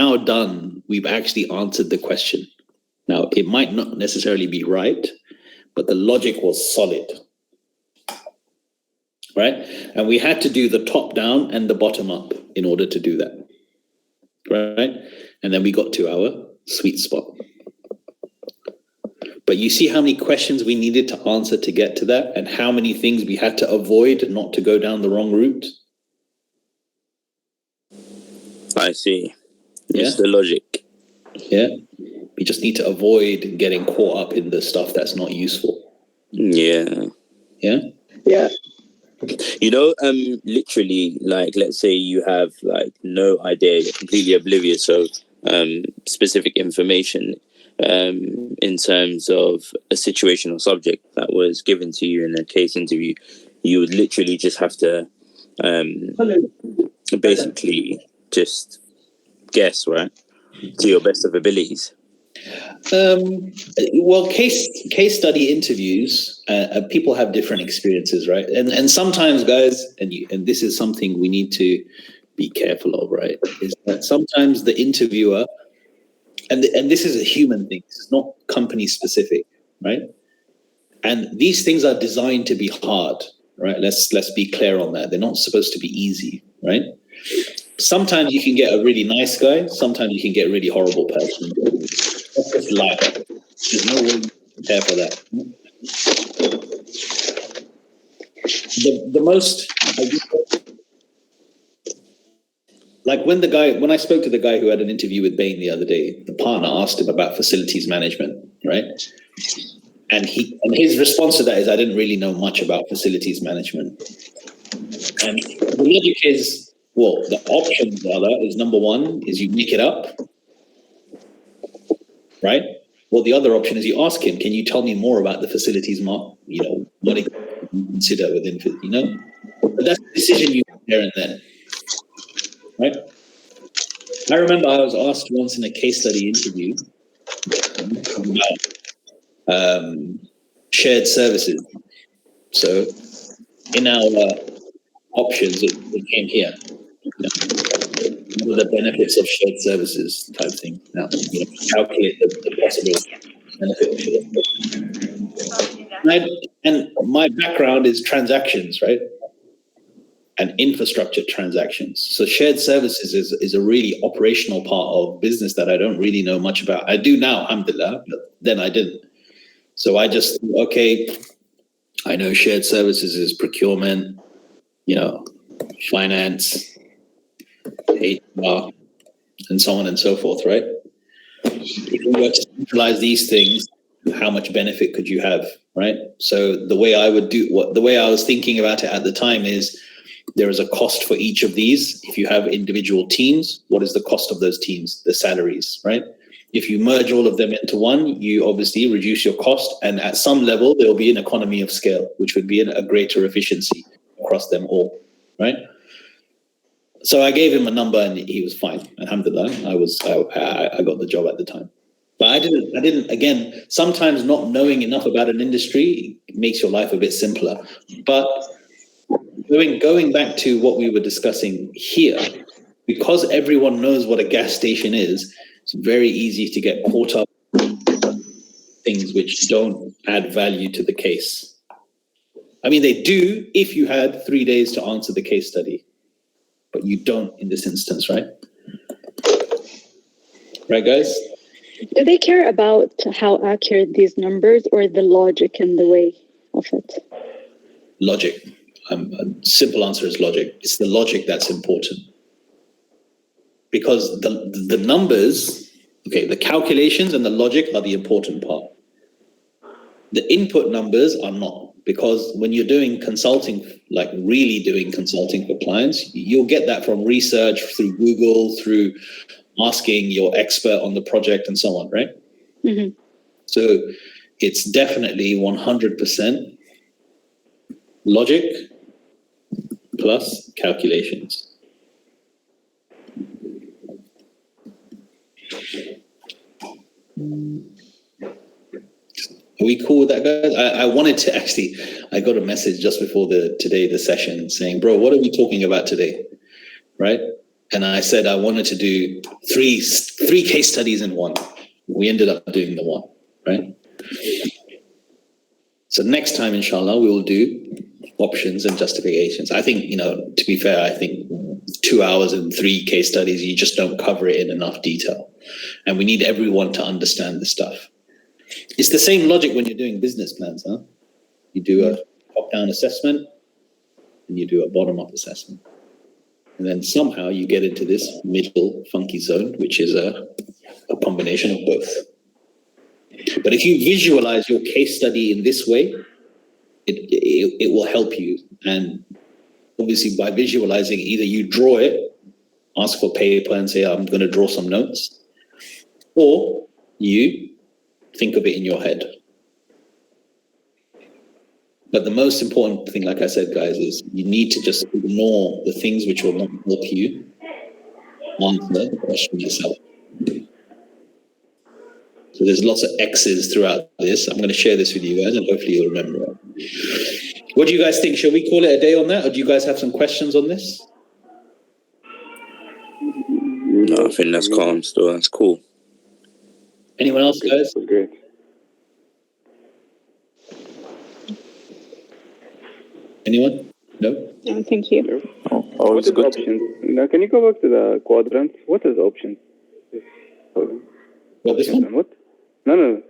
actually answered the question. Now, it might not necessarily be right, but the logic was solid, right? And we had to do the top down and the bottom up in order to do that, right? And then we got to our sweet spot. But you see how many questions we needed to answer to get to that, and how many things we had to avoid not to go down the wrong route? I see. Yeah. It's the logic. Yeah. We just need to avoid getting caught up in the stuff that's not useful. Yeah. Yeah? Yeah. You know, literally, like, let's say you have like no idea, you're completely oblivious of specific information in terms of a situation or subject that was given to you in a case interview. You would literally just have to basically just guess, right, to your best of abilities. Well, case study interviews, people have different experiences, right? And sometimes, guys, and this is something we need to be careful of, right? Is that sometimes the interviewer, and this is a human thing. It's not company specific, right? And these things are designed to be hard, right? Let's be clear on that. They're not supposed to be easy, right? Sometimes you can get a really nice guy. Sometimes you can get a really horrible person. That's just life. There's no way to prepare for that. The most, like when I spoke to the guy who had an interview with Bain the other day, the partner asked him about facilities management, right? And his response to that is, I didn't really know much about facilities management. And the logic is, well, the options is number one is you make it up, right? Well, the other option is you ask him, can you tell me more about the facilities what do you consider within, But that's the decision you make there and then, right? I remember I was asked once in a case study interview about shared services. So in our options, it came here. What are the benefits of shared services type thing? Now, calculate the possible benefit. And my background is transactions, right? And infrastructure transactions. So shared services is a really operational part of business that I don't really know much about. I do now, alhamdulillah, but then I didn't. So I just, okay, I know shared services is procurement, finance, HR, and so on and so forth, right? If you were to centralize these things, how much benefit could you have, right? So the way I was thinking about it at the time is there is a cost for each of these. If you have individual teams, what is the cost of those teams? The salaries, right? If you merge all of them into one, you obviously reduce your cost, and at some level there will be an economy of scale, which would be a greater efficiency across them all, right? So I gave him a number and he was fine. Alhamdulillah, I got the job at the time. But I didn't, again, sometimes not knowing enough about an industry makes your life a bit simpler. But going back to what we were discussing here, because everyone knows what a gas station is, it's very easy to get caught up in things which don't add value to the case. I mean, they do if you had 3 days to answer the case study, but you don't in this instance, right? Right, guys? Do they care about how accurate these numbers or the logic and the way of it? Logic. A simple answer is logic. It's the logic that's important. Because the numbers, okay, the calculations and the logic are the important part. The input numbers are not. Because when you're doing consulting, like really doing consulting for clients, you'll get that from research, through Google, through asking your expert on the project and so on, right? Mm-hmm. So it's definitely 100% logic plus calculations. Are we cool with that, guys? I wanted to actually, I got a message just before the session saying, bro, what are we talking about today? Right? And I said I wanted to do three case studies in one. We ended up doing the one, right? So next time, inshallah, we will do options and justifications. I think, to be fair, I think 2 hours and 3 case studies, you just don't cover it in enough detail. And we need everyone to understand the stuff. It's the same logic when you're doing business plans, huh? You do a top-down assessment and you do a bottom-up assessment. And then somehow you get into this middle funky zone, which is a combination of both. But if you visualize your case study in this way, it will help you. And obviously by visualizing, either you draw it, ask for paper and say, I'm going to draw some notes, or you think of it in your head. But the most important thing, like I said, guys, is you need to just ignore the things which will not help you answer the question yourself. So there's lots of X's throughout this. I'm going to share this with you guys and hopefully you'll remember it. What do you guys think? Shall we call it a day on that? Or do you guys have some questions on this? No, I think that's calm still. That's cool. Anyone else, guys? Great. Anyone? No? No, thank you. What is options? Now, can you go back to the quadrants? What is options? What, this one? What? No.